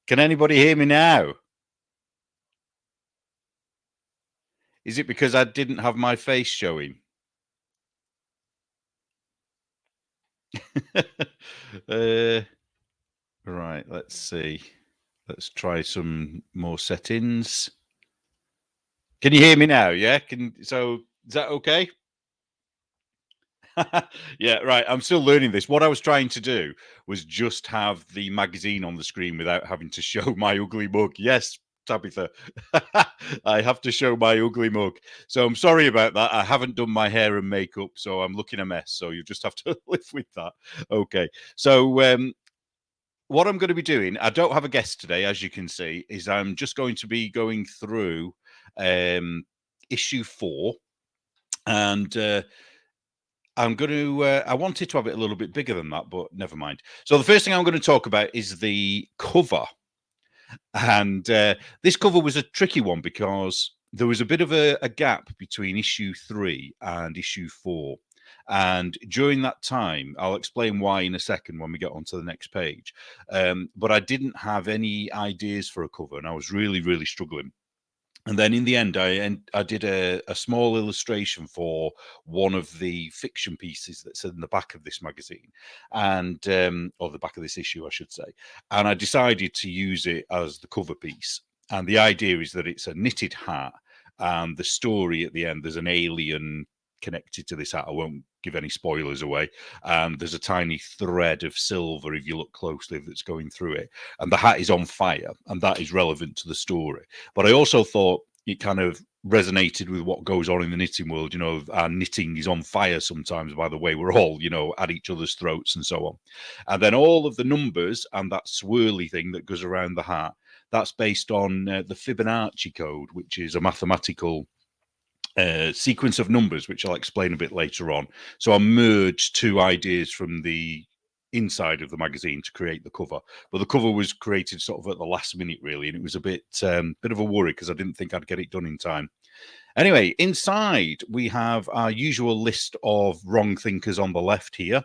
Can anybody hear me now? Is it because I didn't have my face showing? uh, right, let's see. Let's try some more settings. Can you hear me now? Yeah. So is that okay? Yeah, right. I'm still learning this. What I was trying to do was just have the magazine on the screen without having to show my ugly mug. Yes, Tabitha. I have to show my ugly mug. So I'm sorry about that. I haven't done my hair and makeup, so I'm looking a mess. So you just have to live with that. Okay. So what I'm going to be doing, I don't have a guest today, as you can see, is I'm just going to be going through issue 4. And I'm going to. I wanted to have it a little bit bigger than that, but never mind. So the first thing I'm going to talk about is the cover, and this cover was a tricky one because there was a bit of a gap between issue 3 and issue 4. And during that time, I'll explain why in a second when we get onto the next page. But I didn't have any ideas for a cover, and I was really, really struggling. And then in the end, I did a small illustration for one of the fiction pieces that's in the back of this magazine, and or the back of this issue, I should say. And I decided to use it as the cover piece. And the idea is that it's a knitted hat, and the story at the end, there's an alien connected to this hat. I won't give any spoilers away. And there's a tiny thread of silver, if you look closely, that's going through it. And the hat is on fire, and that is relevant to the story. But I also thought it kind of resonated with what goes on in the knitting world. You know, our knitting is on fire sometimes by the way we're all, at each other's throats and so on. And then all of the numbers and that swirly thing that goes around the hat, that's based on the Fibonacci code, which is a mathematical sequence of numbers, which I'll explain a bit later on. So I merged two ideas from the inside of the magazine to create the cover, but the cover was created sort of at the last minute, really, and it was a bit of a worry because I didn't think I'd get it done in time. Anyway, inside we have our usual list of wrong thinkers on the left here,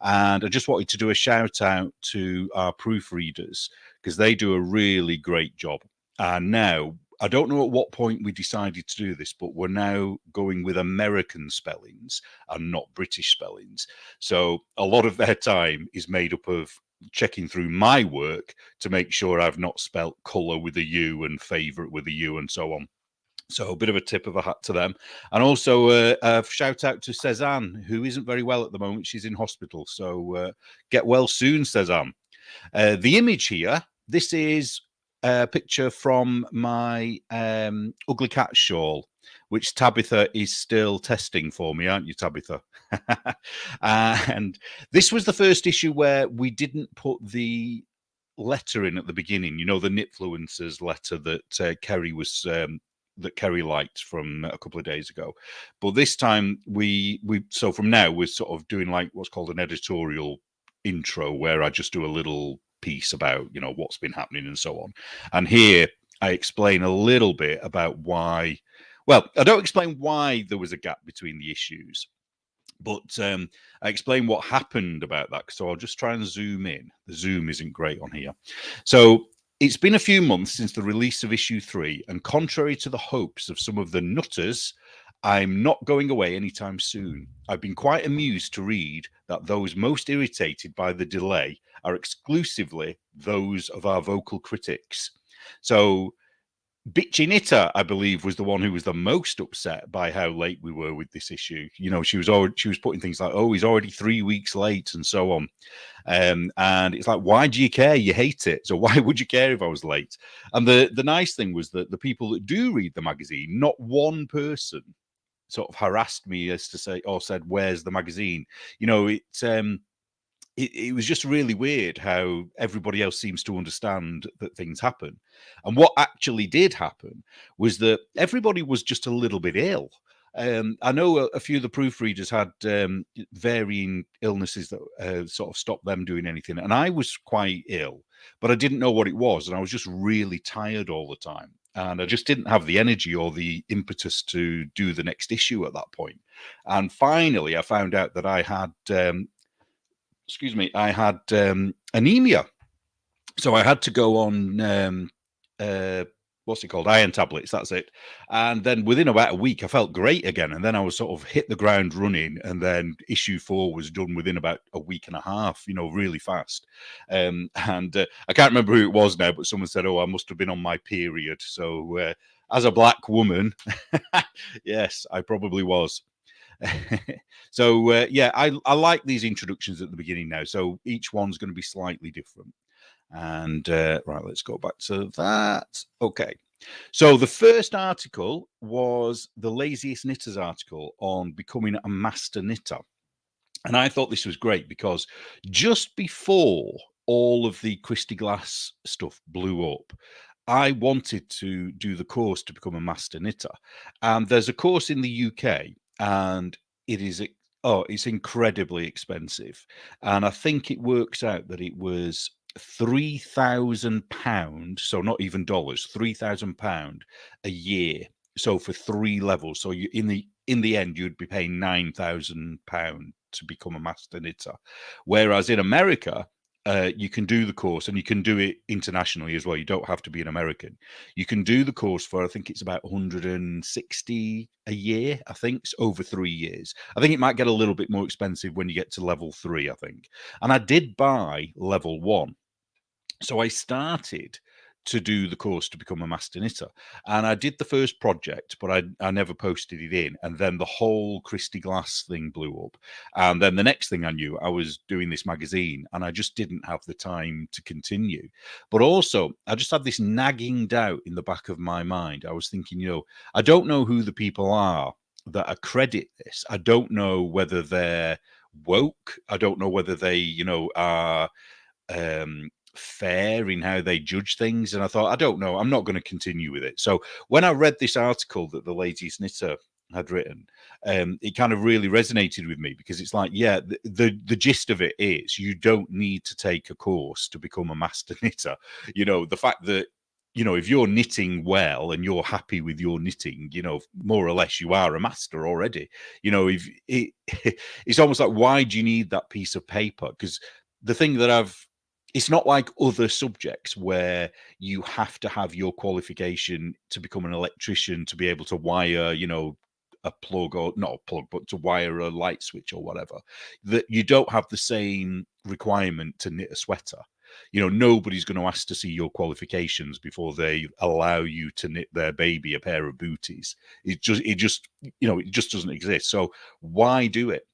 and I just wanted to do a shout out to our proofreaders because they do a really great job. And now I don't know at what point we decided to do this, but we're now going with American spellings and not British spellings. So a lot of their time is made up of checking through my work to make sure I've not spelt colour with a U and favourite with a U and so on. So a bit of a tip of a hat to them. And also a shout out to Cezanne, who isn't very well at the moment. She's in hospital. So get well soon, Cezanne. The image here, this is a picture from my ugly cat shawl, which Tabitha is still testing for me, aren't you, Tabitha? And this was the first issue where we didn't put the letter in at the beginning, the Knitfluencers letter that Kerry was that Kerry liked from a couple of days ago. But this time so from now we're sort of doing like what's called an editorial intro, where I just do a little piece about what's been happening and so on. And here I explain a little bit about why. Well, I don't explain why there was a gap between the issues, but I explain what happened about that. So I'll just try and zoom in. The zoom isn't great on here. So it's been a few months since the release of issue 3, and contrary to the hopes of some of the nutters, I'm not going away anytime soon. I've been quite amused to read that those most irritated by the delay are exclusively those of our vocal critics. So Bitchy Knitter, I believe, was the one who was the most upset by how late we were with this issue. She was putting things like, "Oh, he's already 3 weeks late," and so on. And it's like, why do you care? You hate it, so why would you care if I was late? And the nice thing was that the people that do read the magazine, not one person sort of harassed me as to say or said, "Where's the magazine?" It was just really weird how everybody else seems to understand that things happen. And what actually did happen was that everybody was just a little bit ill. I know a few of the proofreaders had varying illnesses that sort of stopped them doing anything. And I was quite ill, but I didn't know what it was. And I was just really tired all the time. And I just didn't have the energy or the impetus to do the next issue at that point. And finally, I found out that I had anemia. So I had to go on what's it called? Iron tablets, that's it. And then within about a week, I felt great again. And then I was sort of hit the ground running. And then issue 4 was done within about a week and a half, really fast. And I can't remember who it was now, but someone said, oh, I must have been on my period. So as a black woman, yes, I probably was. So yeah, I like these introductions at the beginning now. So each one's going to be slightly different. And right, let's go back to that. Okay. So the first article was the Laziest Knitters article on becoming a master knitter. And I thought this was great because just before all of the Christy Glass stuff blew up, I wanted to do the course to become a master knitter. And there's a course in the UK, and it is it's incredibly expensive. And I think it works out that it was £3,000, so not even dollars, £3,000 a year. So for 3 levels, so you in the end you'd be paying £9,000 to become a master knitter. Whereas in America, you can do the course, and you can do it internationally as well. You don't have to be an American. You can do the course for, I think it's about 160 a year, I think, over 3 years. I think it might get a little bit more expensive when you get to level 3, I think. And I did buy level 1. So I started to do the course to become a master knitter, and I did the first project, but I never posted it in. And then the whole Christy Glass thing blew up, and then the next thing I knew, I was doing this magazine, and I just didn't have the time to continue. But also, I just had this nagging doubt in the back of my mind. I was thinking, I don't know who the people are that accredit this. I don't know whether they're woke. I don't know whether they, are fair in how they judge things. And I thought, I don't know, I'm not going to continue with it. So when I read this article that the Laziest Knitter had written, it kind of really resonated with me, because it's like, yeah, the gist of it is you don't need to take a course to become a master knitter. The fact that if you're knitting well and you're happy with your knitting, more or less you are a master already. If it's almost like, why do you need that piece of paper? Because the thing that it's not like other subjects where you have to have your qualification to become an electrician to be able to wire, a plug, or not a plug, but to wire a light switch or whatever. That you don't have the same requirement to knit a sweater. Nobody's going to ask to see your qualifications before they allow you to knit their baby a pair of booties. It just doesn't exist. So why do it?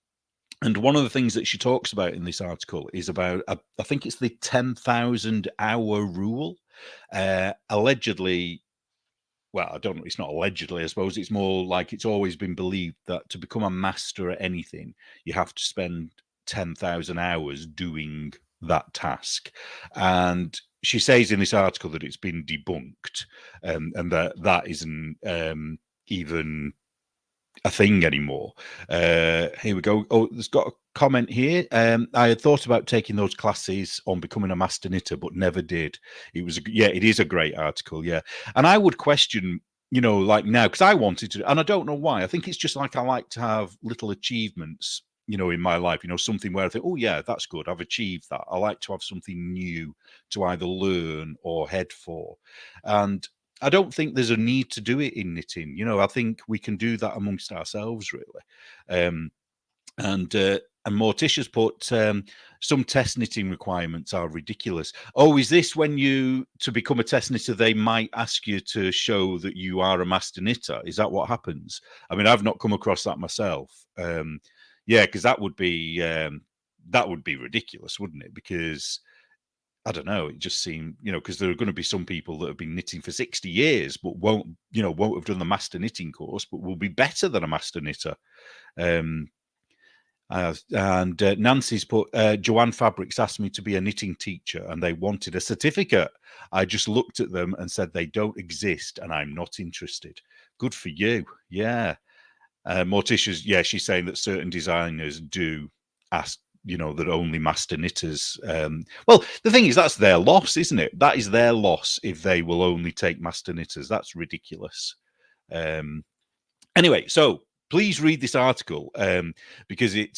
And one of the things that she talks about in this article is about, I think it's the 10,000 hour rule. Allegedly, well, I don't know, it's not allegedly, I suppose it's more like it's always been believed that to become a master at anything, you have to spend 10,000 hours doing that task. And she says in this article that it's been debunked, and that isn't even a thing anymore. Here we go. Oh, there's got a comment here. I had thought about taking those classes on becoming a master knitter, but never did. It is a great article. Yeah. And I would question, like now, because I wanted to, and I don't know why. I think it's just like I like to have little achievements, in my life, something where I think, oh yeah, that's good. I've achieved that. I like to have something new to either learn or head for. And I don't think there's a need to do it in knitting. I think we can do that amongst ourselves, really. And Morticia's put some test knitting requirements are ridiculous. Oh, is this when to become a test knitter, they might ask you to show that you are a master knitter? Is that what happens? I mean, I've not come across that myself. Yeah, because that would be ridiculous, wouldn't it? Because I don't know. It just seemed, because there are going to be some people that have been knitting for 60 years, but won't have done the master knitting course, but will be better than a master knitter. And Nancy's put, Joanne Fabrics asked me to be a knitting teacher and they wanted a certificate. I just looked at them and said they don't exist and I'm not interested. Good for you. Yeah. Morticia's, yeah, she's saying that certain designers do ask, that only master knitters. Well, the thing is, that's their loss, isn't it? That is their loss if they will only take master knitters. That's ridiculous. Anyway, so please read this article because it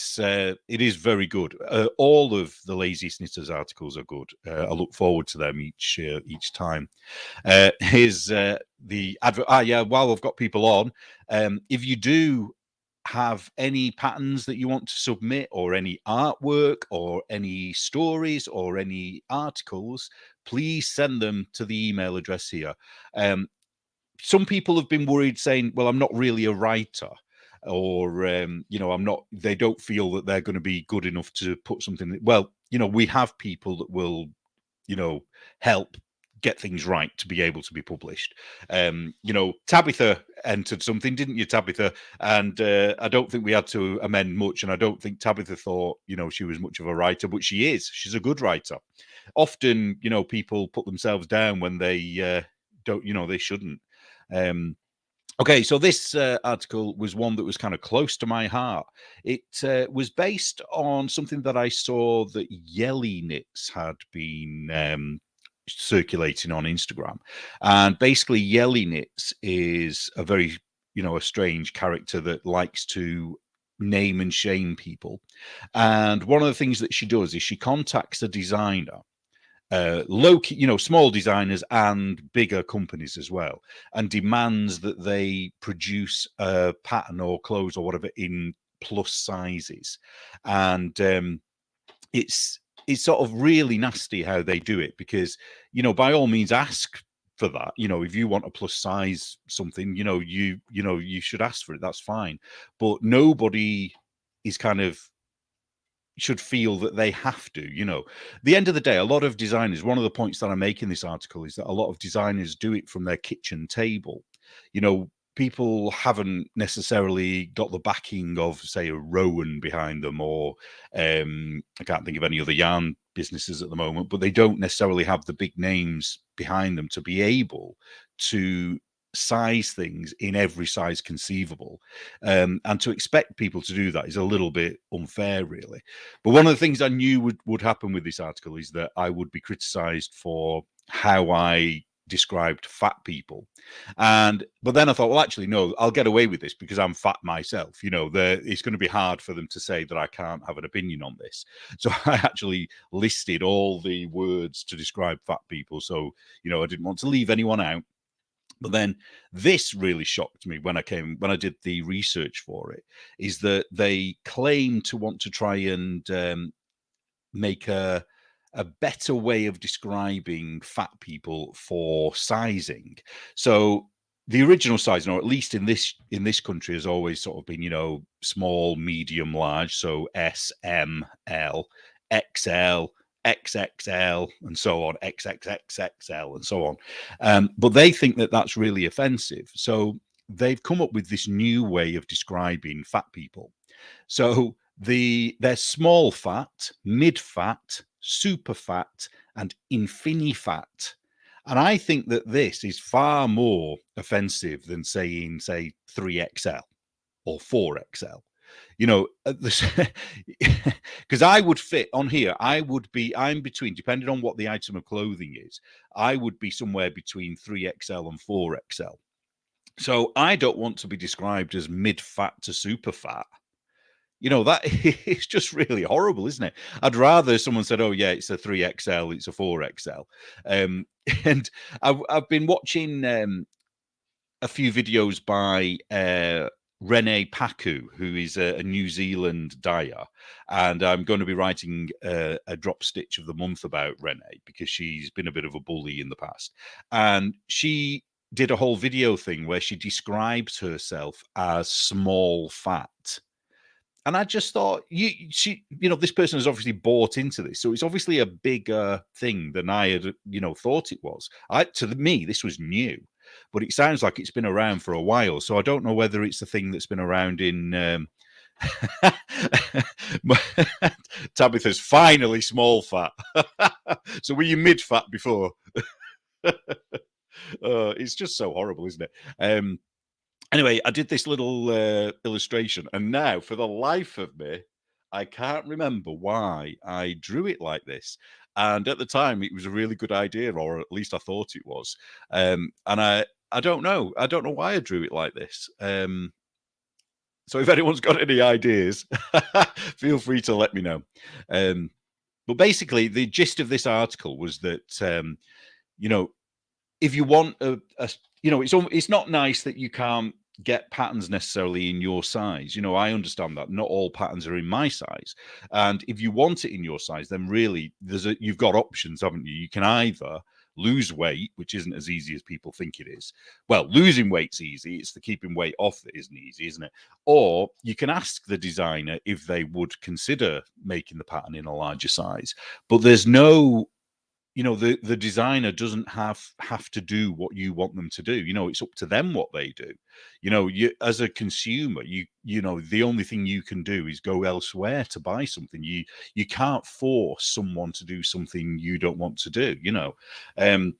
is very good. All of the Laziest Knitters articles are good. I look forward to them each time. Here's the advert. Yeah, while I've got people on, if you do have any patterns that you want to submit, or any artwork, or any stories, or any articles, please send them to the email address here. Some people have been worried, saying, well, I'm not really a writer, or I'm not, they don't feel that they're going to be good enough to put something. Well, we have people that will help get things right to be able to be published. Tabitha entered something, didn't you, Tabitha? And I don't think we had to amend much, and I don't think Tabitha thought she was much of a writer, but she is. She's a good writer. Often people put themselves down when they don't, they shouldn't. Okay, so this article was one that was kind of close to my heart. It was based on something that I saw that Yelly Knits had been circulating on Instagram. And basically, Yelly Knits is a very, a strange character that likes to name and shame people. And one of the things that she does is she contacts a designer, small designers and bigger companies as well, and demands that they produce a pattern or clothes or whatever in plus sizes. And it's sort of really nasty how they do it, because by all means ask for that. If you want a plus size something, you should ask for it. That's fine. But nobody is kind of should feel that they have to. The end of the day, a lot of designers, one of the points that I make in this article is that a lot of designers do it from their kitchen table. People haven't necessarily got the backing of, say, a Rowan behind them, or I can't think of any other yarn businesses at the moment, but they don't necessarily have the big names behind them to be able to size things in every size conceivable, and to expect people to do that is a little bit unfair, really. But one of the things I knew would happen with this article is that I would be criticized for how I described fat people. But then I thought, well, actually, no, I'll get away with this because I'm fat myself. It's going to be hard for them to say that I can't have an opinion on this. So I actually listed all the words to describe fat people. So, I didn't want to leave anyone out. But then this really shocked me when I did the research for it, is that they claim to want to try and make a better way of describing fat people for sizing. So the original sizing, or at least in this country, has always sort of been, small, medium, large. So S, M, L, XL, XXL, and so on, XXXXL, and so on. But they think that that's really offensive. So they've come up with this new way of describing fat people. So they're small fat, mid fat, super fat, and infini-fat. And I think that this is far more offensive than saying, say, 3XL or 4XL. Because I would fit on here. I'm between, depending on what the item of clothing is, I would be somewhere between 3XL and 4XL. So I don't want to be described as mid-fat to super fat. That is just really horrible, isn't it? I'd rather someone said, oh, yeah, it's a 3XL, it's a 4XL. And I've been watching a few videos by Rene Paku, who is a New Zealand dyer. And I'm going to be writing a drop stitch of the month about Rene, because she's been a bit of a bully in the past. And she did a whole video thing where she describes herself as small fat. And I just thought, this person has obviously bought into this. So it's obviously a bigger thing than I had, thought it was. To me, this was new, but it sounds like it's been around for a while. So I don't know whether it's a thing that's been around in Tabitha's finally small fat. So were you mid fat before? It's just so horrible, isn't it? Anyway, I did this little illustration, and now, for the life of me, I can't remember why I drew it like this. And at the time, it was a really good idea, or at least I thought it was. And I don't know. I don't know why I drew it like this. So if anyone's got any ideas, feel free to let me know. Um, but basically, the gist of this article was that you know, if you want it's not nice that you can't get patterns necessarily in your size. I understand that not all patterns are in my size, and if you want it in your size, then really you've got options, haven't you? You can either lose weight, which isn't as easy as people think it is. Well, losing weight's easy. It's the keeping weight off that isn't easy, isn't it? Or you can ask the designer if they would consider making the pattern in a larger size. But there's no the designer doesn't have to do what you want them to do. It's up to them what they do. You, as a consumer, the only thing you can do is go elsewhere to buy something. You can't force someone to do something you don't want to do. And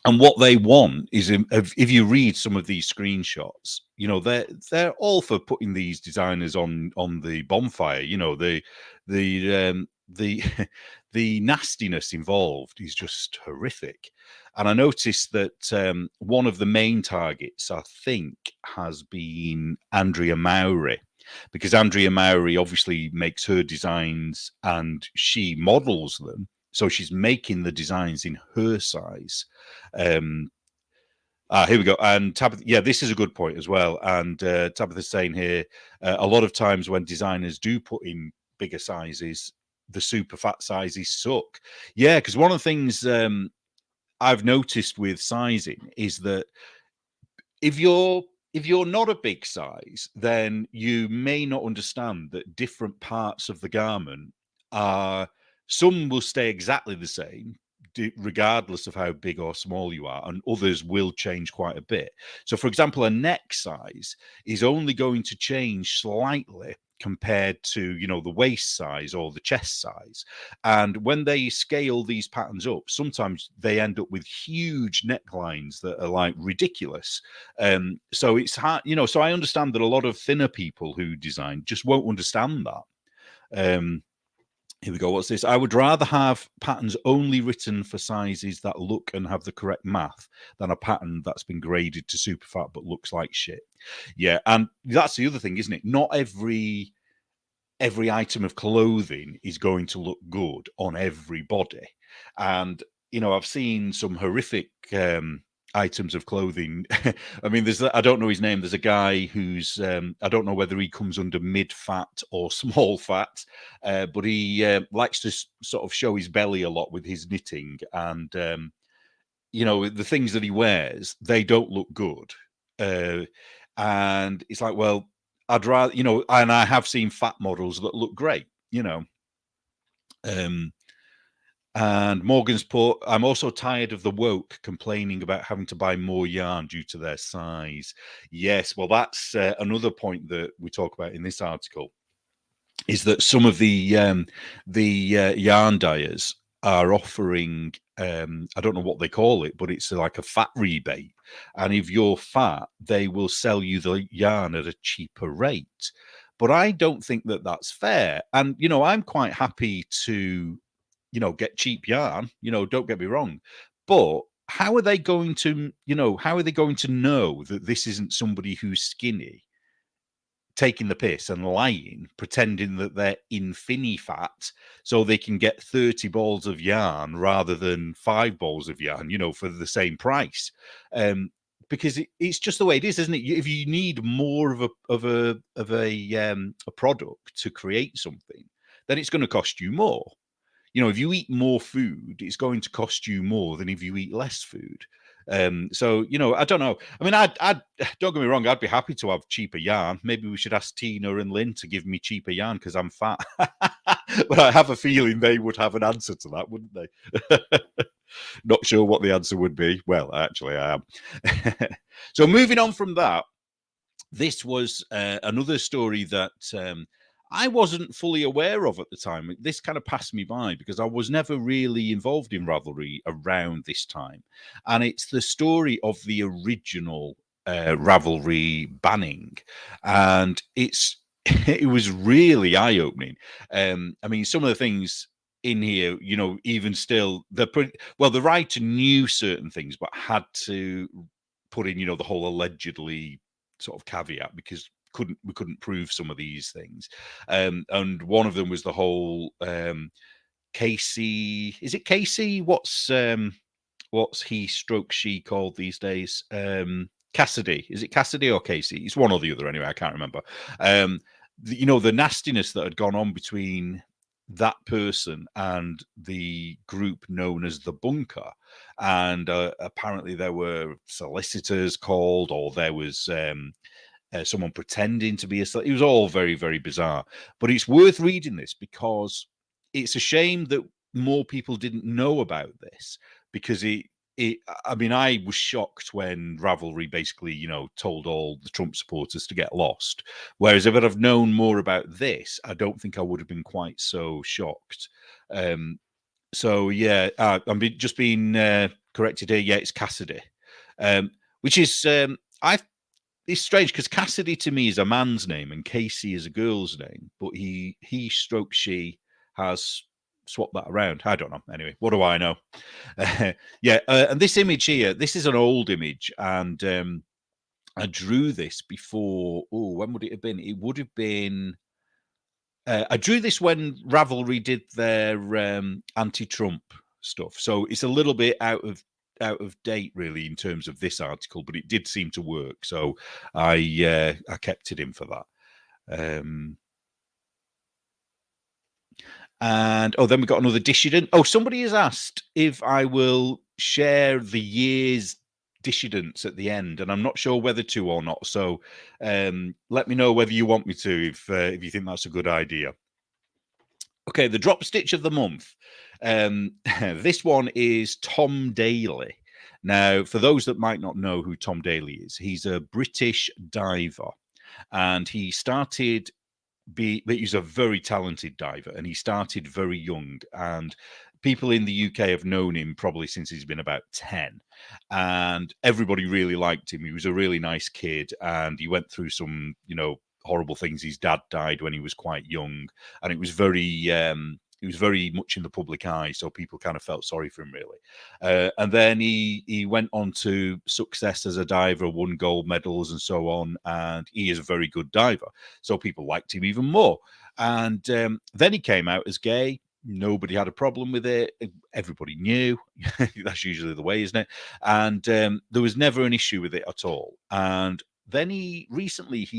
what they want is, if you read some of these screenshots, they're all for putting these designers on the bonfire. The the nastiness involved is just horrific. And I noticed that one of the main targets, I think, has been Andrea Mowry, because Andrea Mowry obviously makes her designs and she models them. So she's making the designs in her size. Here we go. And Tabitha, yeah, this is a good point as well. And Tabitha's saying here, a lot of times when designers do put in bigger sizes, the super fat sizes suck. Yeah, because one of the things I've noticed with sizing is that if you're not a big size, then you may not understand that different parts of the garment are, some will stay exactly the same regardless of how big or small you are, and others will change quite a bit. So for example, a neck size is only going to change slightly compared to the waist size or the chest size. And when they scale these patterns up, sometimes they end up with huge necklines that are like ridiculous. So it's hard, so I understand that a lot of thinner people who design just won't understand that. Here we go. What's this? I would rather have patterns only written for sizes that look and have the correct math than a pattern that's been graded to super fat but looks like shit. Yeah, and that's the other thing, isn't it? Not every item of clothing is going to look good on everybody. And I've seen some horrific items of clothing. I mean, I don't know his name. There's a guy who's I don't know whether he comes under mid fat or small fat, but he likes to sort of show his belly a lot with his knitting, and the things that he wears, they don't look good. And it's like, well, I'd rather, and I have seen fat models that look great. And Morgan's put, I'm also tired of the woke complaining about having to buy more yarn due to their size. Yes, well, that's another point that we talk about in this article, is that some of the yarn dyers are offering, I don't know what they call it, but it's like a fat rebate. And if you're fat, they will sell you the yarn at a cheaper rate. But I don't think that that's fair. And, I'm quite happy to get cheap yarn, don't get me wrong. But how are they going to, how are they going to know that this isn't somebody who's skinny, taking the piss and lying, pretending that they're infini fat so they can get 30 balls of yarn rather than 5 balls of yarn, for the same price? Because it's just the way it is, isn't it? If you need more of a product to create something, then it's going to cost you more. If you eat more food, it's going to cost you more than if you eat less food. So, I don't know. I mean, I'd don't get me wrong, I'd be happy to have cheaper yarn. Maybe we should ask Tina and Lynn to give me cheaper yarn because I'm fat. But I have a feeling they would have an answer to that, wouldn't they? Not sure what the answer would be. Well, actually, I am. So moving on from that, this was another story that I wasn't fully aware of at the time. This kind of passed me by because I was never really involved in Ravelry around this time. And it's the story of the original Ravelry banning. And it was really eye-opening. I mean, some of the things in here, even still, the writer knew certain things, but had to put in, the whole allegedly sort of caveat, because we couldn't prove some of these things. And one of them was the whole Casey. Is it Casey? What's he stroke she called these days? Cassidy. Is it Cassidy or Casey? It's one or the other anyway. I can't remember. The nastiness that had gone on between that person and the group known as the Bunker, and apparently there were solicitors called, or there was someone pretending to be it was all very, very bizarre. But it's worth reading this because it's a shame that more people didn't know about this, because I mean, I was shocked when Ravelry basically, told all the Trump supporters to get lost. Whereas if I'd have known more about this, I don't think I would have been quite so shocked. So yeah, I'm just being corrected here. Yeah, it's Cassidy, which is it's strange because Cassidy to me is a man's name and Casey is a girl's name, but he stroke she has swapped that around. I don't know. Anyway, what do I know? Yeah, and this image here, this is an old image, and I drew this before. Oh, when would it have been? It would have been. I drew this when Ravelry did their anti-Trump stuff, so it's a little bit out of date, really, in terms of this article, but it did seem to work, so I kept it in for that. And then we got another dissident. Oh, somebody has asked if I will share the year's dissidents at the end, and I'm not sure whether to or not. So let me know whether you want me to, if you think that's a good idea. Okay, the drop stitch of the month. This one is Tom Daly. Now, for those that might not know who Tom Daly is, he's a British diver, and he started. But he's a very talented diver, and he started very young, and people in the UK have known him probably since he's been about 10, and everybody really liked him. He was a really nice kid, and he went through some horrible things. His dad died when he was quite young, and it was very much in the public eye, so people kind of felt sorry for him, really. And then he went on to success as a diver, won gold medals and so on, and he is a very good diver, so people liked him even more. And then he came out as gay. Nobody had a problem with it. Everybody knew. That's usually the way, isn't it? And there was never an issue with it at all. And then he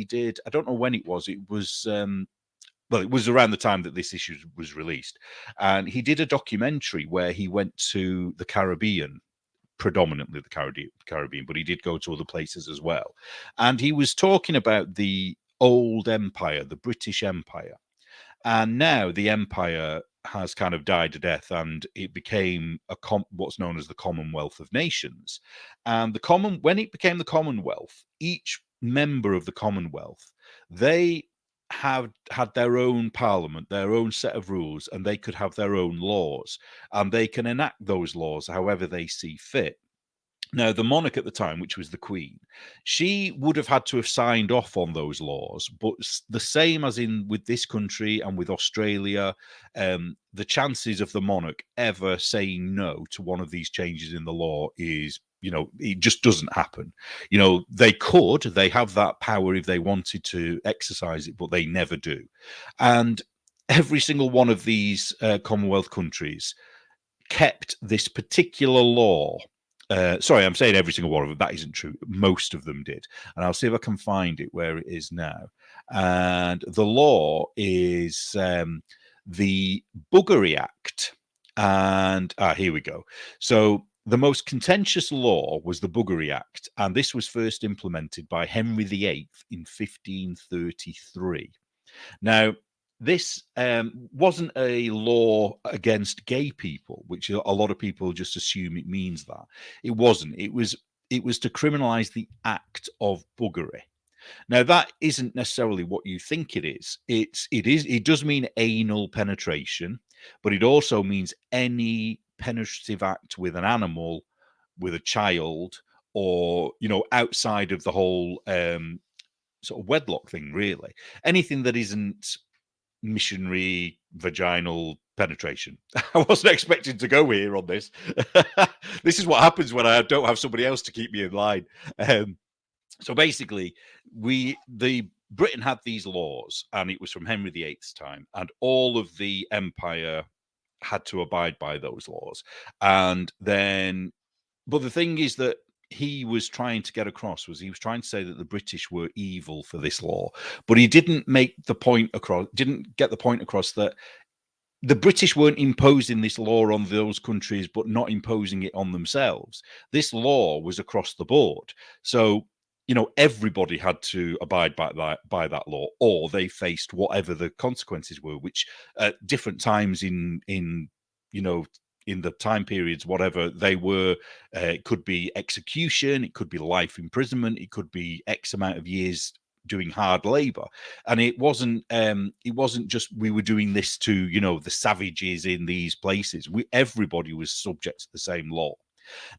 did, I don't know when it was well, it was around the time that this issue was released, and he did a documentary where he went to the Caribbean, predominantly the Caribbean, but he did go to other places as well. And he was talking about the old empire, the British Empire, and now the empire has kind of died a death, and it became what's known as the Commonwealth of Nations. And when it became the Commonwealth, each member of the Commonwealth, they had their own parliament, their own set of rules, and they could have their own laws, and they can enact those laws however they see fit. Now, the monarch at the time, which was the Queen, she would have had to have signed off on those laws, but the same as with this country and with Australia, the chances of the monarch ever saying no to one of these changes in the law is, it just doesn't happen. They have that power if they wanted to exercise it, but they never do. And every single one of these Commonwealth countries kept this particular law. Sorry, I'm saying every single one of them. That isn't true. Most of them did. And I'll see if I can find it where it is now. And the law is the Buggery Act. And here we go. So the most contentious law was the Buggery Act. And this was first implemented by Henry VIII in 1533. Now, this wasn't a law against gay people, which a lot of people just assume it means that. It wasn't. It was to criminalize the act of buggery. Now, that isn't necessarily what you think it is. It does mean anal penetration, but it also means any penetrative act with an animal, with a child, or outside of the whole sort of wedlock thing, really. Anything that isn't missionary vaginal penetration. I wasn't expecting to go here on this. This is what happens when I don't have somebody else to keep me in line. So basically, the Britain had these laws, and it was from Henry VIII's time, and all of the empire had to abide by those laws. And then, but the thing is that he was trying to get across was he was trying to say that the British were evil for this law, but he didn't make the point across, didn't get the point across that the British weren't imposing this law on those countries, but not imposing it on themselves. This law was across the board. So, everybody had to abide by that law, or they faced whatever the consequences were, which at different times you know, in the time periods, whatever they were, it could be execution, it could be life imprisonment, it could be X amount of years doing hard labor. And it wasn't just we were doing this to the savages in these places. Everybody was subject to the same law.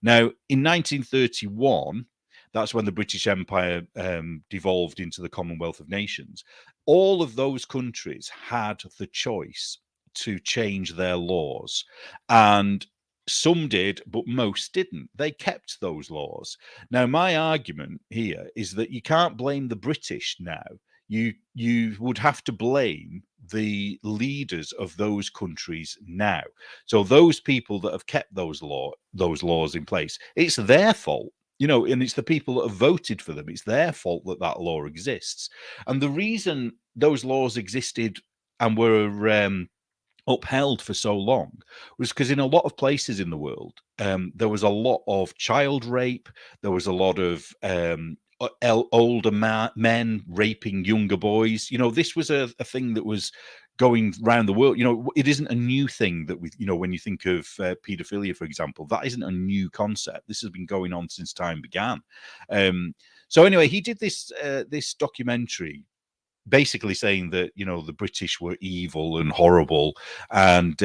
Now in 1931, that's when the British Empire devolved into the Commonwealth of Nations. All of those countries had the choice to change their laws, and some did, but most didn't. They kept those laws. Now, my argument here is that you can't blame the British now. You would have to blame the leaders of those countries now. So those people that have kept those laws in place, it's their fault. And it's the people that have voted for them. It's their fault that that law exists. And the reason those laws existed and were upheld for so long was because in a lot of places in the world, there was a lot of child rape. There was a lot of older men raping younger boys. This was a thing that was going around the world. It isn't a new thing that when you think of paedophilia, for example, that isn't a new concept. This has been going on since time began. So anyway, he did this documentary basically saying that the British were evil and horrible, and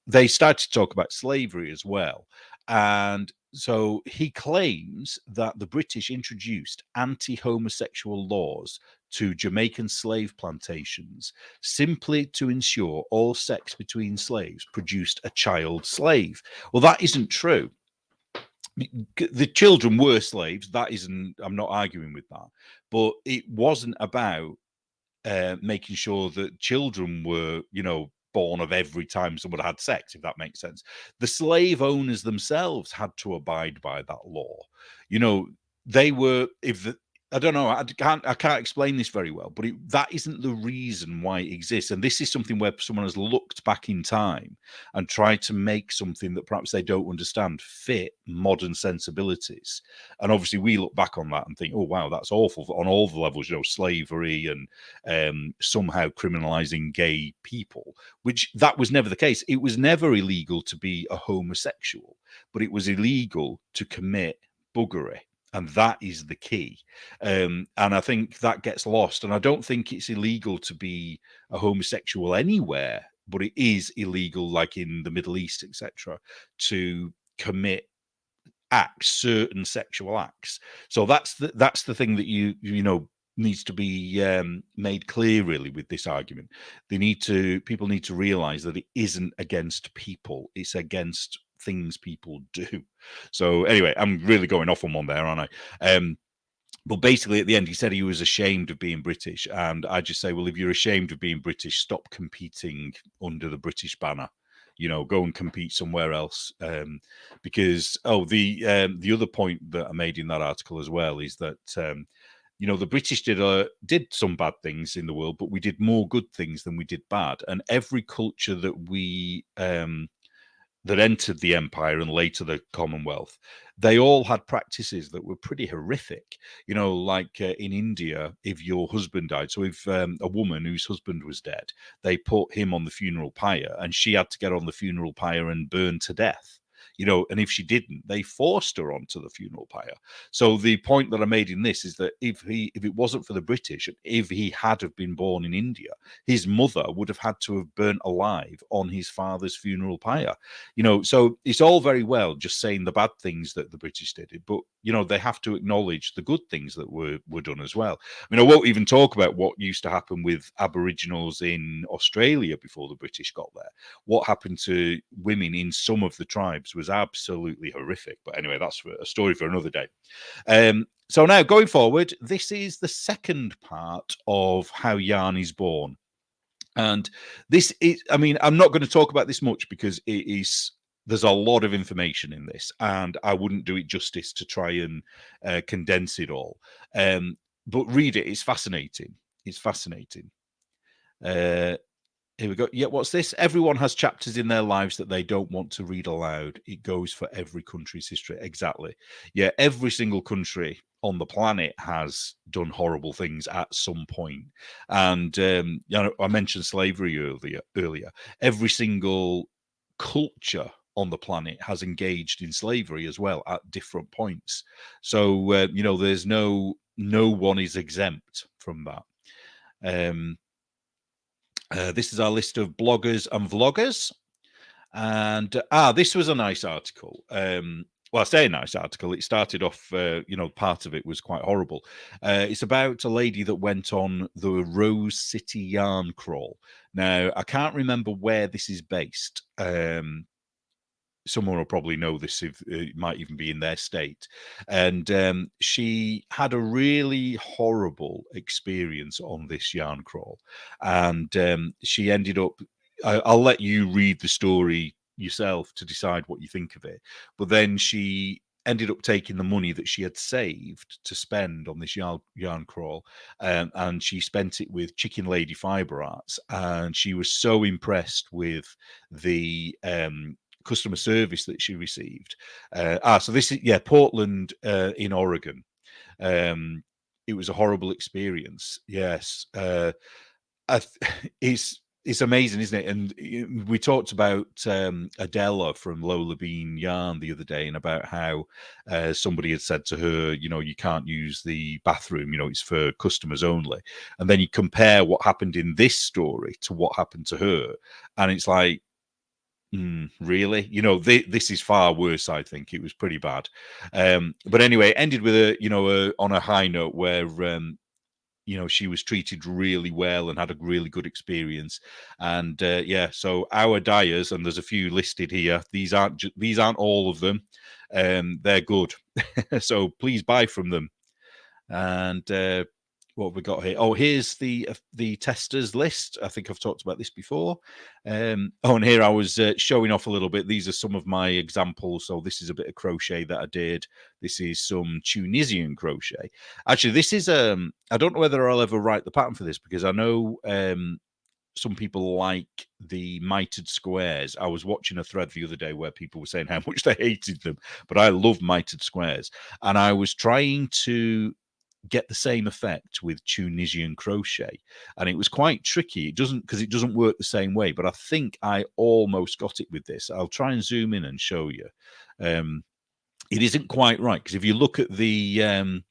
they started to talk about slavery as well. And so he claims that the British introduced anti-homosexual laws to Jamaican slave plantations simply to ensure all sex between slaves produced a child slave. Well, that isn't true. The children were slaves. That isn't, I'm not arguing with that. But it wasn't about making sure that children were, born of every time someone had sex, if that makes sense. The slave owners themselves had to abide by that law. They were, I don't know, I can't explain this very well, but that isn't the reason why it exists. And this is something where someone has looked back in time and tried to make something that perhaps they don't understand fit modern sensibilities. And obviously we look back on that and think, oh, wow, that's awful on all the levels, slavery and somehow criminalizing gay people, which that was never the case. It was never illegal to be a homosexual, but it was illegal to commit buggery. And that is the key. And I think that gets lost. And I don't think it's illegal to be a homosexual anywhere, but it is illegal, like in the Middle East, etc., to commit certain sexual acts. So that's the thing that needs to be made clear, really, with this argument. People need to realize that it isn't against people; it's against things people do. So anyway, I'm really going off on one there, aren't I? But basically, at the end, he said he was ashamed of being British, and I just say, well, if you're ashamed of being British, stop competing under the British banner. Go and compete somewhere else. Because the other point that I made in that article as well is that the British did some bad things in the world, but we did more good things than we did bad. And every culture that we that entered the empire and later the Commonwealth, they all had practices that were pretty horrific. Like in India, if your husband died, so if a woman whose husband was dead, they put him on the funeral pyre and she had to get on the funeral pyre and burn to death. And if she didn't, they forced her onto the funeral pyre. So the point that I made in this is that if it wasn't for the British, if he had have been born in India, his mother would have had to have burnt alive on his father's funeral pyre. So it's all very well just saying the bad things that the British did, but they have to acknowledge the good things that were done as well. I won't even talk about what used to happen with Aboriginals in Australia before the British got there. What happened to women in some of the tribes was was absolutely horrific. But anyway, that's a story for another day. So now going forward, this is the second part of how yarn is born. And this is, I mean, I'm not going to talk about this much because there's a lot of information in this, and I wouldn't do it justice to try and condense it all. But read it; it's fascinating. It's fascinating. Here we go. Yeah, what's this? Everyone has chapters in their lives that they don't want to read aloud. It goes for every country's history. Exactly. Yeah, every single country on the planet has done horrible things at some point. And I mentioned slavery earlier. Every single culture on the planet has engaged in slavery as well at different points. So there's no one is exempt from that. This is our list of bloggers and vloggers. And this was a nice article. Well, I say a nice article. It started off, part of it was quite horrible. It's about a lady that went on the Rose City Yarn Crawl. Now, I can't remember where this is based. Someone will probably know this, if it might even be in their state. And she had a really horrible experience on this yarn crawl, and she ended up, I'll let you read the story yourself to decide what you think of it, but then she ended up taking the money that she had saved to spend on this yarn crawl, and she spent it with Chicken Lady Fiber Arts, and she was so impressed with the customer service that she received. So this is Portland in Oregon. It was a horrible experience. Yes, it's amazing, isn't it? And we talked about Adela from Lola Bean Yarn the other day, and about how somebody had said to her, you can't use the bathroom, it's for customers only. And then you compare what happened in this story to what happened to her, and it's like, really? This is far worse. I think it was pretty bad. But anyway, it ended with on a high note where she was treated really well and had a really good experience. And so our dyers, and there's a few listed here. These aren't all of them. They're good. So please buy from them. And what have we got here? Oh, here's the testers list. I think I've talked about this before. And here I was showing off a little bit. These are some of my examples. So this is a bit of crochet that I did. This is some Tunisian crochet. Actually, this is I don't know whether I'll ever write the pattern for this, because I know some people like the mitered squares. I was watching a thread the other day where people were saying how much they hated them, but I love mitered squares. And I was trying to get the same effect with Tunisian crochet, and it was quite tricky. It doesn't work the same way, but I think I almost got it with this. I'll try and zoom in and show you. It isn't quite right, because if you look at the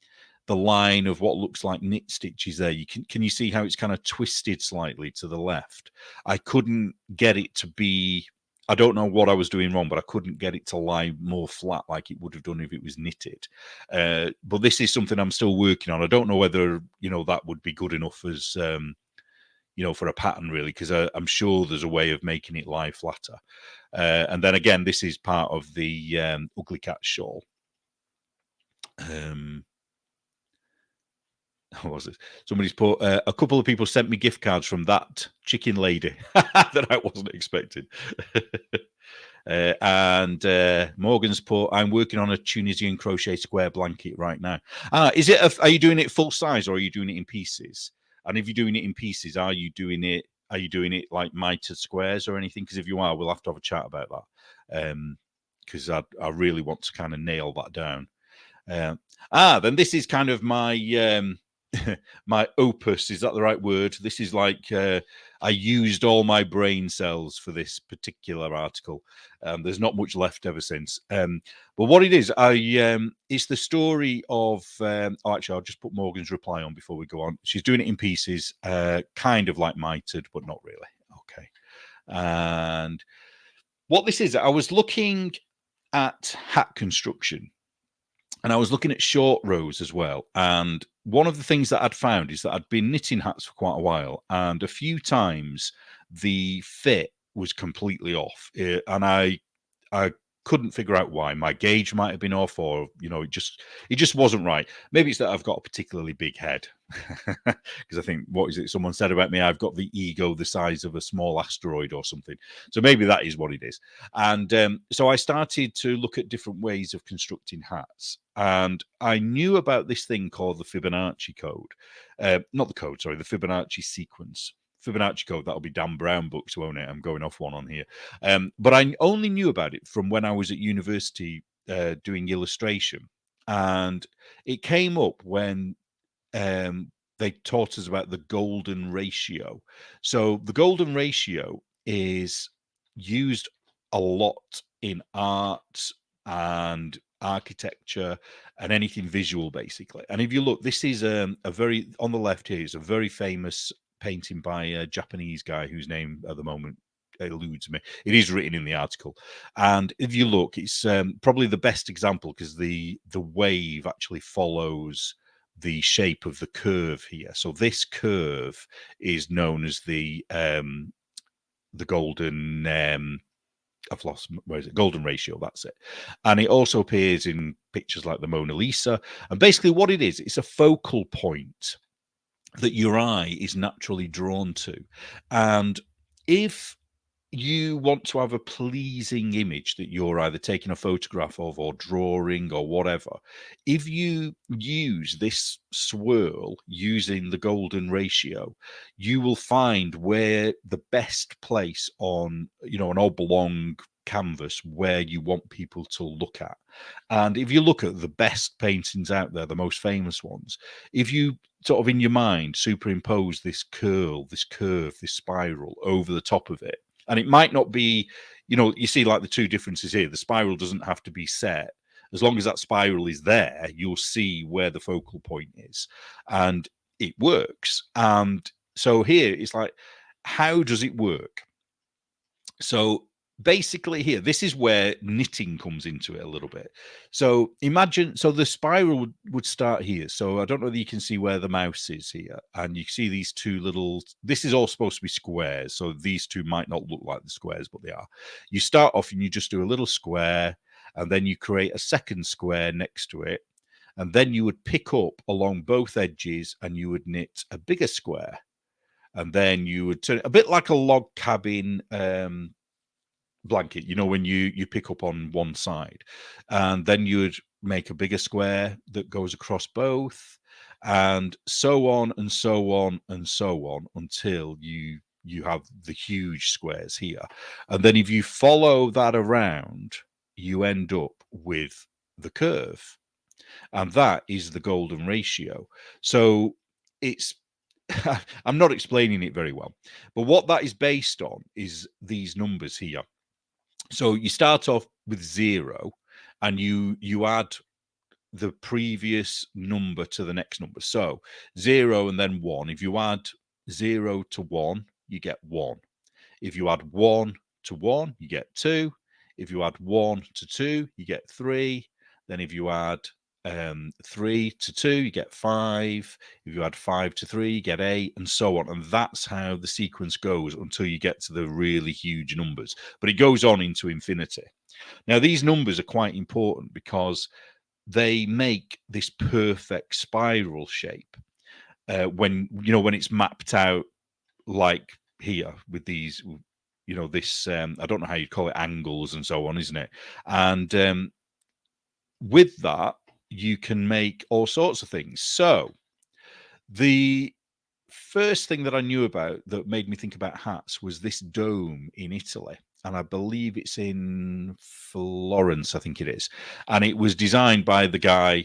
line of what looks like knit stitches there, can you see how it's kind of twisted slightly to the left? I couldn't get it to be, I don't know what I was doing wrong, but I couldn't get it to lie more flat like it would have done if it was knitted. But this is something I'm still working on. I don't know whether, that would be good enough as, for a pattern, really, because I'm sure there's a way of making it lie flatter. And then again, this is part of the Ugly Cat shawl. What was it? Somebody's put a couple of people sent me gift cards from that chicken lady that I wasn't expecting. And Morgan's put, I'm working on a Tunisian crochet square blanket right now. Is it? Are you doing it full size, or are you doing it in pieces? And if you're doing it in pieces, are you doing it like mitered squares or anything? Because if you are, we'll have to have a chat about that. Because I really want to kind of nail that down. Then this is kind of my my opus. Is that the right word? This is like I used all my brain cells for this particular article. There's not much left ever since. But what it is, it's the story of. Actually, I'll just put Morgan's reply on before we go on. She's doing it in pieces, kind of like mitered, but not really. Okay. And what this is, I was looking at hat construction. And I was looking at short rows as well. And one of the things that I'd found is that I'd been knitting hats for quite a while. And a few times the fit was completely off. And I couldn't figure out why. My gauge might have been off, or it just wasn't right. Maybe it's that I've got a particularly big head, because I think, what is it someone said about me? I've got the ego the size of a small asteroid or something. So maybe that is what it is. And so I started to look at different ways of constructing hats, and I knew about this thing called the Fibonacci code. Not the code, sorry, the Fibonacci sequence. Fibonacci code, that'll be Dan Brown books, won't it? I'm going off one on here. But I only knew about it from when I was at university doing illustration. And it came up when they taught us about the golden ratio. So the golden ratio is used a lot in art and architecture and anything visual, basically. And if you look, this is a very, on the left here is a very famous painting by a Japanese guy whose name at the moment eludes me. It is written in the article, and if you look, it's probably the best example, because the wave actually follows the shape of the curve here. So this curve is known as the golden I've lost, where is it? Golden ratio, that's it. And it also appears in pictures like the Mona Lisa. And basically what it is, it's a focal point that your eye is naturally drawn to. And if you want to have a pleasing image that you're either taking a photograph of or drawing or whatever, if you use this swirl using the golden ratio, you will find where the best place on, an oblong canvas where you want people to look at. And if you look at the best paintings out there, the most famous ones, if you sort of in your mind superimpose this curve, this spiral over the top of it, and it might not be, you see like the two differences here. The spiral doesn't have to be set. As long as that spiral is there, you'll see where the focal point is, and it works. And so here it's like, how does it work? So basically here, this is where knitting comes into it a little bit. So imagine, so the spiral would start here. So I don't know whether you can see where the mouse is here, and you see these two little, this is all supposed to be squares. So these two might not look like the squares, but they are. You start off and you just do a little square, and then you create a second square next to it. And then you would pick up along both edges and you would knit a bigger square. And then you would turn it a bit like a log cabin blanket, when you pick up on one side, and then you would make a bigger square that goes across both, and so on and so on and so on, until you have the huge squares here. And then if you follow that around, you end up with the curve, and that is the golden ratio. So it's I'm not explaining it very well, but what that is based on is these numbers here. So you start off with 0, and you add the previous number to the next number. So 0 and then 1. If you add 0 to 1, you get 1. If you add 1 to 1, you get 2. If you add 1 to 2, you get 3. Then if you add 3 to 2, you get 5. If you add 5 to 3, you get 8, and so on. And that's how the sequence goes until you get to the really huge numbers. But it goes on into infinity. Now, these numbers are quite important because they make this perfect spiral shape when it's mapped out like here with these, this, I don't know how you call it, angles and so on, isn't it? And with that, you can make all sorts of things. So the first thing that I knew about that made me think about hats was this dome in Italy. And I believe it's in Florence, I think it is. And it was designed by the guy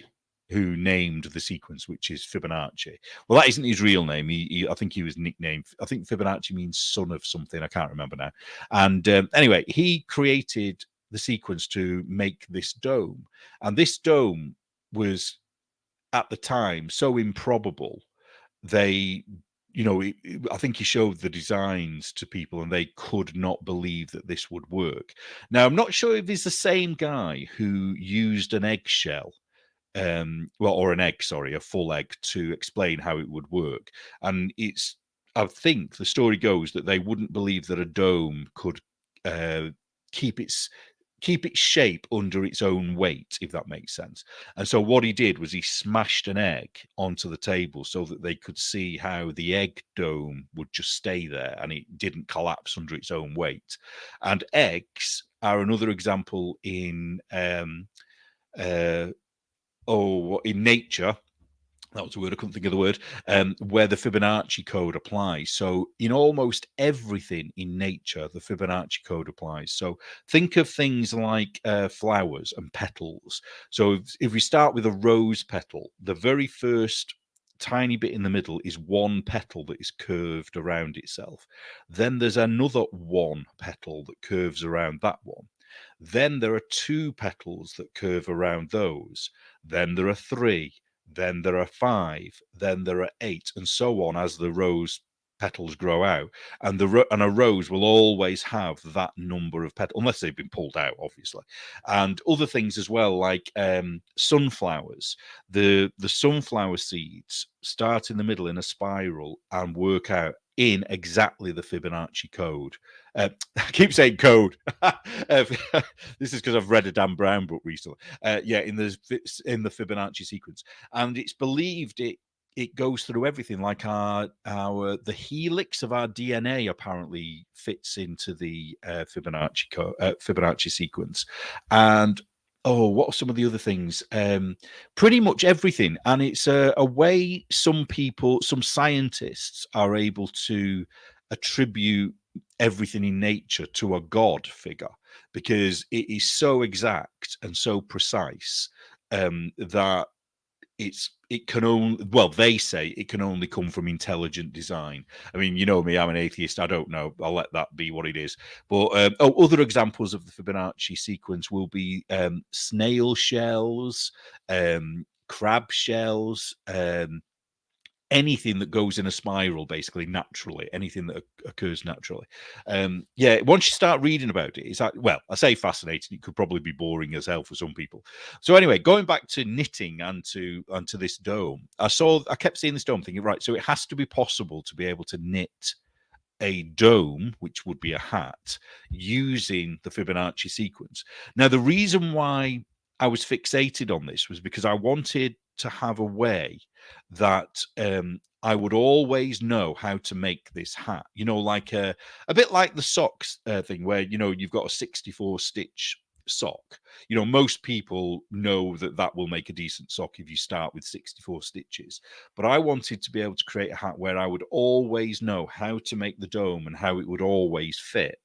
who named the sequence, which is Fibonacci. Well, that isn't his real name. I think he was nicknamed, I think Fibonacci means son of something. I can't remember now. And anyway, he created the sequence to make this dome. And this dome was, at the time, so improbable. They, I think he showed the designs to people and they could not believe that this would work. Now, I'm not sure if it's the same guy who used an eggshell, or an egg, sorry, a full egg, to explain how it would work. And I think the story goes that they wouldn't believe that a dome could keep its keep its shape under its own weight, if that makes sense. And so what he did was he smashed an egg onto the table so that they could see how the egg dome would just stay there and it didn't collapse under its own weight. And eggs are another example in in nature. That was a word, I couldn't think of the word, where the Fibonacci code applies. So in almost everything in nature, the Fibonacci code applies. So think of things like flowers and petals. So if we start with a rose petal, the very first tiny bit in the middle is one petal that is curved around itself. Then there's another one petal that curves around that one. Then there are two petals that curve around those. Then there are three. Then there are five, then there are eight, and so on as the rose petals grow out. And a rose will always have that number of petals, unless they've been pulled out, obviously. And other things as well, like sunflowers. The sunflower seeds start in the middle in a spiral and work out in exactly the Fibonacci code. I keep saying code. This is because I've read a Dan Brown book recently. In the Fibonacci sequence, and it's believed it goes through everything. Like the helix of our DNA apparently fits into the Fibonacci sequence, and what are some of the other things? Pretty much everything, and it's a way some scientists are able to attribute everything in nature to a god figure, because it is so exact and so precise that it can only, well, they say it can only come from intelligent design. I mean, you know me, I'm an atheist. I don't know. I'll let that be what it is. But other examples of the Fibonacci sequence will be snail shells, crab shells, anything that goes in a spiral, basically naturally, anything that occurs naturally. Once you start reading about it, it's like, well, I say fascinating. It could probably be boring as hell for some people. So anyway, going back to knitting and to this dome, I kept seeing this dome, thinking, right, so it has to be possible to be able to knit a dome, which would be a hat, using the Fibonacci sequence. Now, the reason why I was fixated on this was because I wanted to have a way that I would always know how to make this hat. You know, like a bit like the socks thing, where you've got a 64 stitch sock. Most people know that will make a decent sock if you start with 64 stitches. But I wanted to be able to create a hat where I would always know how to make the dome and how it would always fit.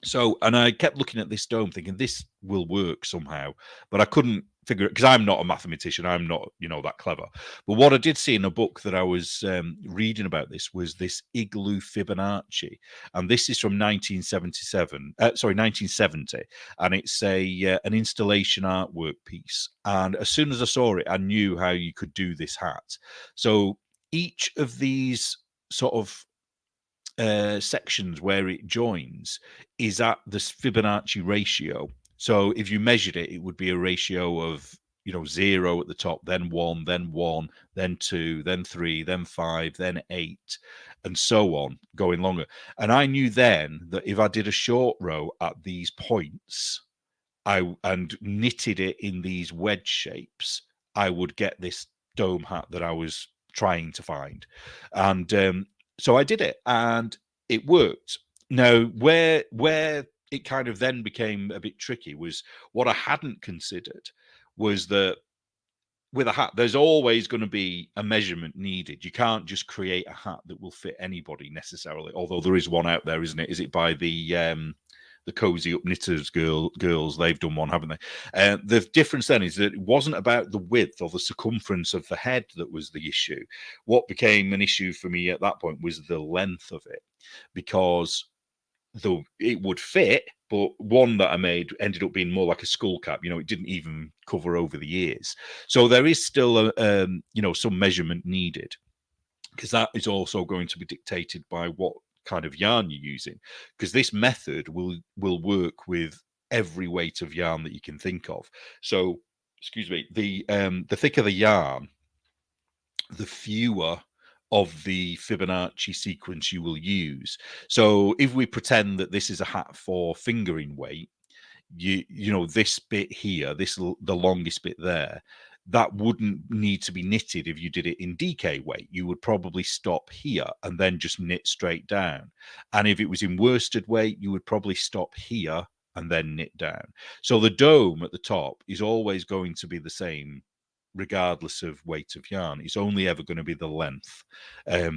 So, and I kept looking at this dome thinking this will work somehow, but I couldn't figure it because I'm not a mathematician. I'm not, that clever. But what I did see in a book that I was reading about this was this igloo Fibonacci. And this is from 1970. And it's an installation artwork piece. And as soon as I saw it, I knew how you could do this hat. So each of these sort of sections where it joins is at this Fibonacci ratio. So if you measured it, it would be a ratio of 0 at the top, then 1, then 2, then 3, then 5, then 8, and so on, going longer. And I knew then that if I did a short row at these points, and knitted it in these wedge shapes, I would get this dome hat that I was trying to find. And so I did it, and it worked. Now, where it kind of then became a bit tricky was what I hadn't considered was that with a hat, there's always going to be a measurement needed. You can't just create a hat that will fit anybody necessarily, although there is one out there, isn't it? Is it by the Cozy Up Knitters girls? They've done one, haven't they? The difference then is that it wasn't about the width or the circumference of the head that was the issue. What became an issue for me at that point was the length of it, because though it would fit, but one that I made ended up being more like a skull cap. It didn't even cover over the ears. So there is still some measurement needed, because that is also going to be dictated by what kind of yarn you're using, because this method will work with every weight of yarn that you can think of. So, excuse me, the thicker the yarn, the fewer of the Fibonacci sequence you will use. So if we pretend that this is a hat for fingering weight, you know, this bit here, the longest bit there, that wouldn't need to be knitted if you did it in DK weight. You would probably stop here and then just knit straight down. And if it was in worsted weight, you would probably stop here and then knit down. So the dome at the top is always going to be the same, regardless of weight of yarn. It's only ever going to be the length. Here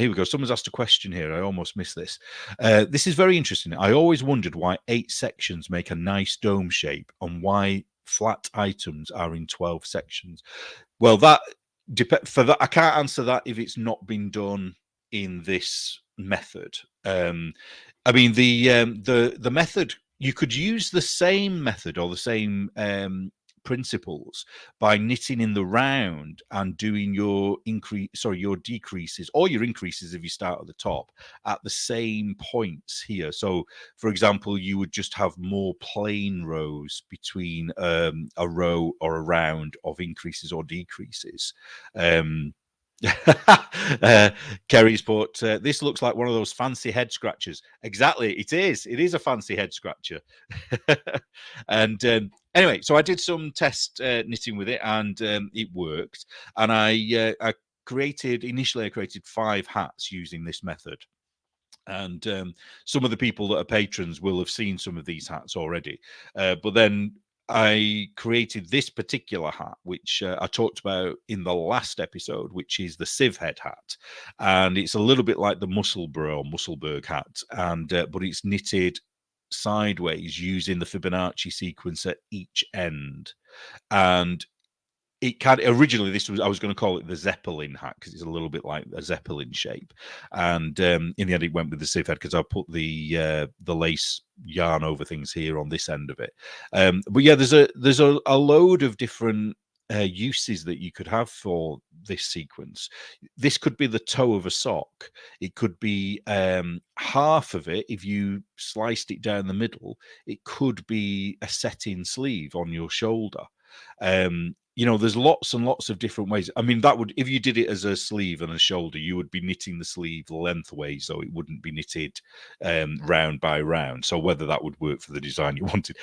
we go. Someone's asked a question here. I almost missed this. This is very interesting. I always wondered why 8 sections make a nice dome shape and why flat items are in 12 sections. Well, that for that, I can't answer that if it's not been done in this method. I mean, the method, you could use the same method or the same principles by knitting in the round and doing your your decreases or your increases if you start at the top at the same points here. So for example, you would just have more plain rows between a row or a round of increases or decreases. Kerry's put, this looks like one of those fancy head scratchers. Exactly, it is a fancy head scratcher. And anyway, so I did some test knitting with it, and it worked. And I initially I created 5 hats using this method. And some of the people that are patrons will have seen some of these hats already. But then I created this particular hat, which I talked about in the last episode, which is the sieve head hat. And it's a little bit like the Musselburgh or Musselburgh hat, and but it's knitted sideways using the Fibonacci sequence at each end. And it can originally, I was going to call it the Zeppelin hat because it's a little bit like a Zeppelin shape, and in the end it went with the sieve head because I put the lace yarn over things here on this end of it. But yeah, there's a load of different uses that you could have for this sequence. This could be the toe of a sock. It could be half of it. If you sliced it down the middle, it could be a set-in sleeve on your shoulder. You know, there's lots and lots of different ways. I mean, that would, if you did it as a sleeve and a shoulder, you would be knitting the sleeve lengthways, so it wouldn't be knitted round by round. So whether that would work for the design you wanted.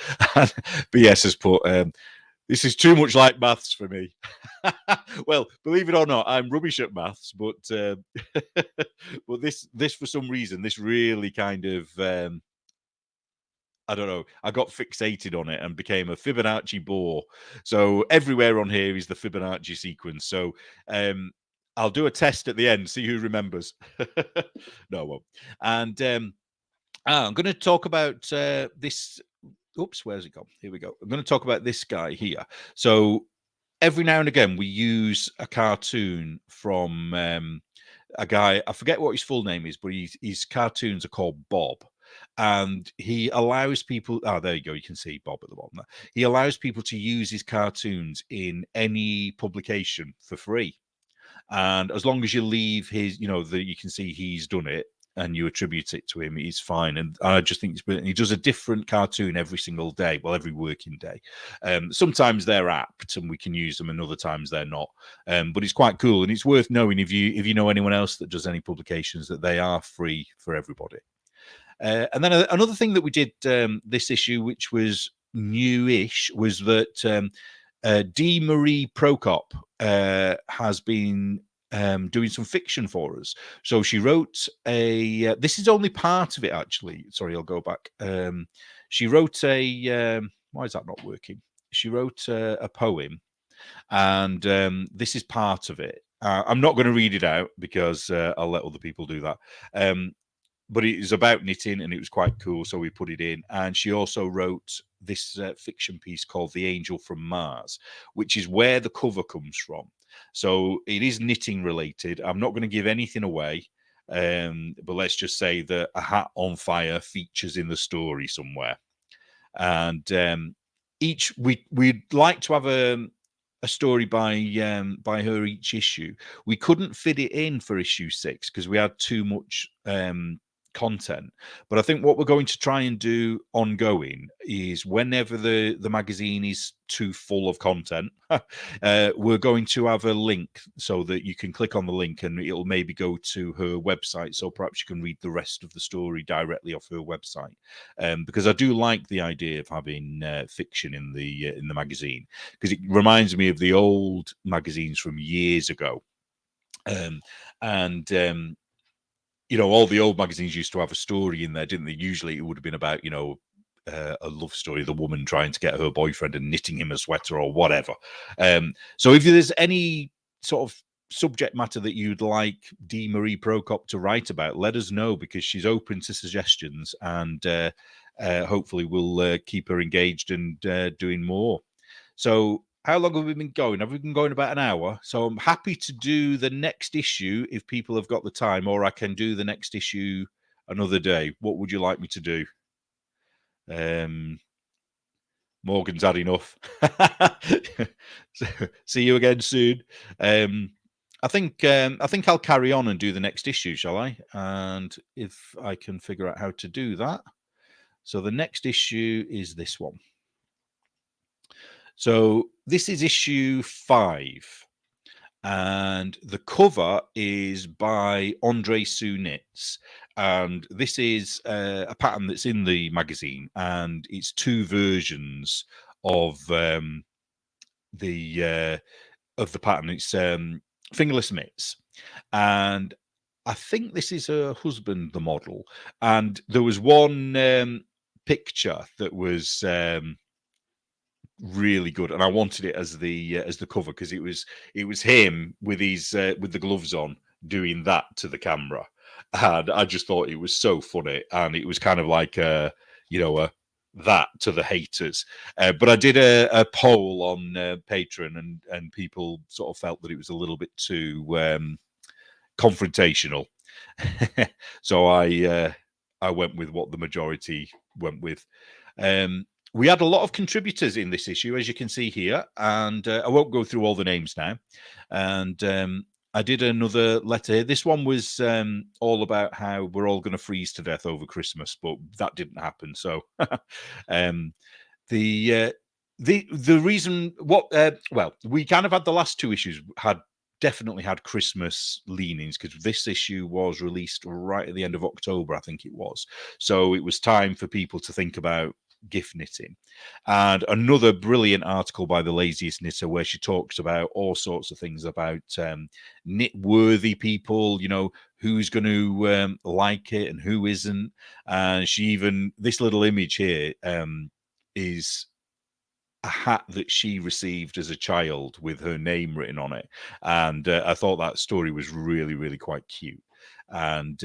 BS has put, this is too much like maths for me. Well, believe it or not, I'm rubbish at maths, but but this for some reason, this really kind of I don't know, I got fixated on it and became a Fibonacci bore. So everywhere on here is the Fibonacci sequence. So I'll do a test at the end, see who remembers. No, I won't. And I'm going to talk about this. Oops, where's it gone? Here we go. I'm going to talk about this guy here. So every now and again, we use a cartoon from a guy. I forget what his full name is, but his cartoons are called Bob. And he allows people, there you go, you can see Bob at the bottom there. He allows people to use his cartoons in any publication for free. And as long as you leave his, you know, you can see he's done it and you attribute it to him, he's fine. And I just think it's brilliant. He does a different cartoon every single day, well, every working day. Sometimes they're apt and we can use them, and other times they're not. But it's quite cool, and it's worth knowing if you know anyone else that does any publications, that they are free for everybody. And then another thing that we did this issue, which was newish, was that D. Marie Prokop has been doing some fiction for us. So she wrote this is only part of it, actually. Sorry, I'll go back. She wrote why is that not working? She wrote a poem, and this is part of it. I'm not going to read it out because I'll let other people do that. But it was about knitting, and it was quite cool, so we put it in. And she also wrote this fiction piece called The Angel from Mars, which is where the cover comes from. So it is knitting related. I'm not going to give anything away, but let's just say that a hat on fire features in the story somewhere. And we'd like to have a story by her each issue. We couldn't fit it in for issue 6 because we had too much content. But I think what we're going to try and do ongoing is whenever the magazine is too full of content, we're going to have a link so that you can click on the link and it'll maybe go to her website. So perhaps you can read the rest of the story directly off her website. Because I do like the idea of having fiction in the magazine, because it reminds me of the old magazines from years ago. You know, all the old magazines used to have a story in there, didn't they? Usually it would have been about, you know, a love story, the woman trying to get her boyfriend and knitting him a sweater or whatever. So if there's any sort of subject matter that you'd like D. Marie Prokop to write about, let us know, because she's open to suggestions, and hopefully we'll keep her engaged and doing more. So how long have we been going? Have we been going about an hour? So I'm happy to do the next issue if people have got the time, or I can do the next issue another day. What would you like me to do? Morgan's had enough. See you again soon. I think I'll carry on and do the next issue, shall I? And if I can figure out how to do that. So the next issue is this one. So this is issue 5, and the cover is by Andre Sue Knits, and this is a pattern that's in the magazine, and it's 2 versions of the pattern. It's fingerless mitts, and I think this is her husband, the model, and there was one picture that was really good, and I wanted it as the cover, because it was him with his with the gloves on doing that to the camera, and I just thought it was so funny, and it was kind of like a that to the haters. But I did a poll on Patreon, and people sort of felt that it was a little bit too confrontational. So I went with what the majority went with. We had a lot of contributors in this issue, as you can see here, and I won't go through all the names now. And I did another letter here. This one was all about how we're all going to freeze to death over Christmas, but that didn't happen. So the reason well, we kind of had the last 2 issues definitely had Christmas leanings, because this issue was released right at the end of October, I think it was. So it was time for people to think about gift knitting. And another brilliant article by The Laziest Knitter, where she talks about all sorts of things about knit worthy people, you know, who's going to like it and who isn't. And she even, this little image here is a hat that she received as a child with her name written on it, and I thought that story was really, really quite cute. And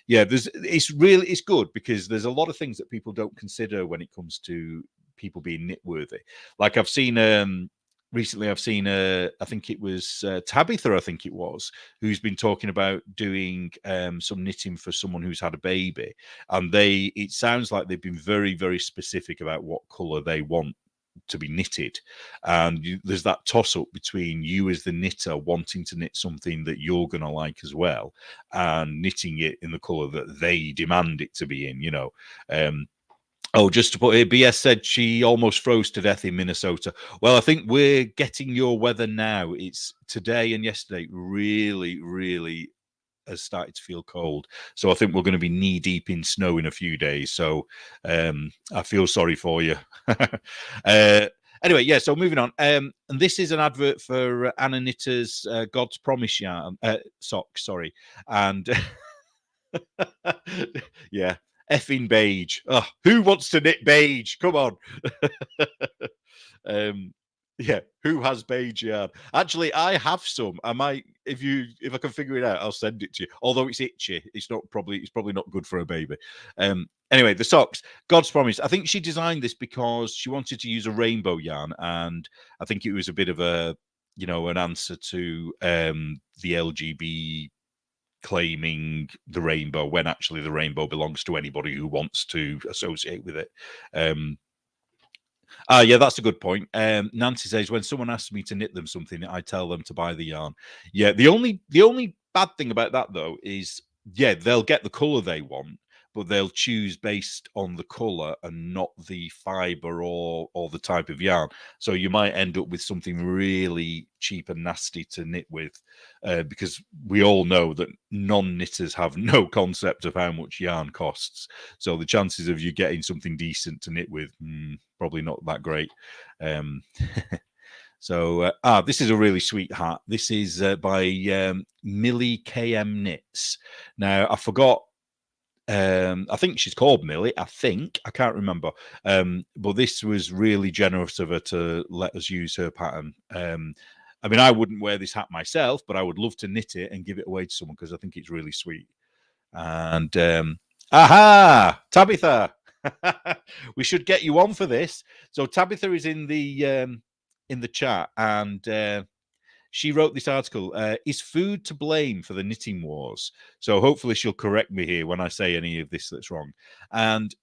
yeah, it's good, because there's a lot of things that people don't consider when it comes to people being knit worthy. Like I've seen recently, I think it was Tabitha, I think it was, who's been talking about doing some knitting for someone who's had a baby, and it sounds like they've been very, very specific about what color they want to be knitted, and there's that toss up between you as the knitter wanting to knit something that you're going to like as well, and knitting it in the color that they demand it to be in, you know. Oh, just to put it, BS said she almost froze to death in Minnesota. Well, I think we're getting your weather now. It's today and yesterday really, really has started to feel cold. So I think we're going to be knee deep in snow in a few days. So I feel sorry for you. Anyway, yeah, so moving on. And this is an advert for Anna Knitter's God's Promise yarn, socks, sorry. And yeah, effing beige. Oh, who wants to knit beige? Come on. Yeah, who has beige yarn? Actually, I have some. I might, if I can figure it out, I'll send it to you. Although it's itchy, it's probably not good for a baby. Anyway, the socks, God's Promise. I think she designed this because she wanted to use a rainbow yarn, and I think it was a bit of a, you know, an answer to the LGB claiming the rainbow, when actually the rainbow belongs to anybody who wants to associate with it. Yeah, that's a good point. Nancy says, when someone asks me to knit them something, I tell them to buy the yarn. Yeah, the only bad thing about that, though, is, yeah, they'll get the color they want, but they'll choose based on the color and not the fiber or the type of yarn. So you might end up with something really cheap and nasty to knit with, because we all know that non-knitters have no concept of how much yarn costs. So the chances of you getting something decent to knit with, probably not that great. So, this is a really sweet hat. This is by Millie KM Knits. Now, I forgot. I think she's called Millie. I can't remember. But this was really generous of her to let us use her pattern. I mean, I wouldn't wear this hat myself, but I would love to knit it and give it away to someone because I think it's really sweet. And aha, Tabitha, we should get you on for this. So Tabitha is in the chat, and she wrote this article. Is food to blame for the knitting wars? So hopefully she'll correct me here when I say any of this that's wrong. And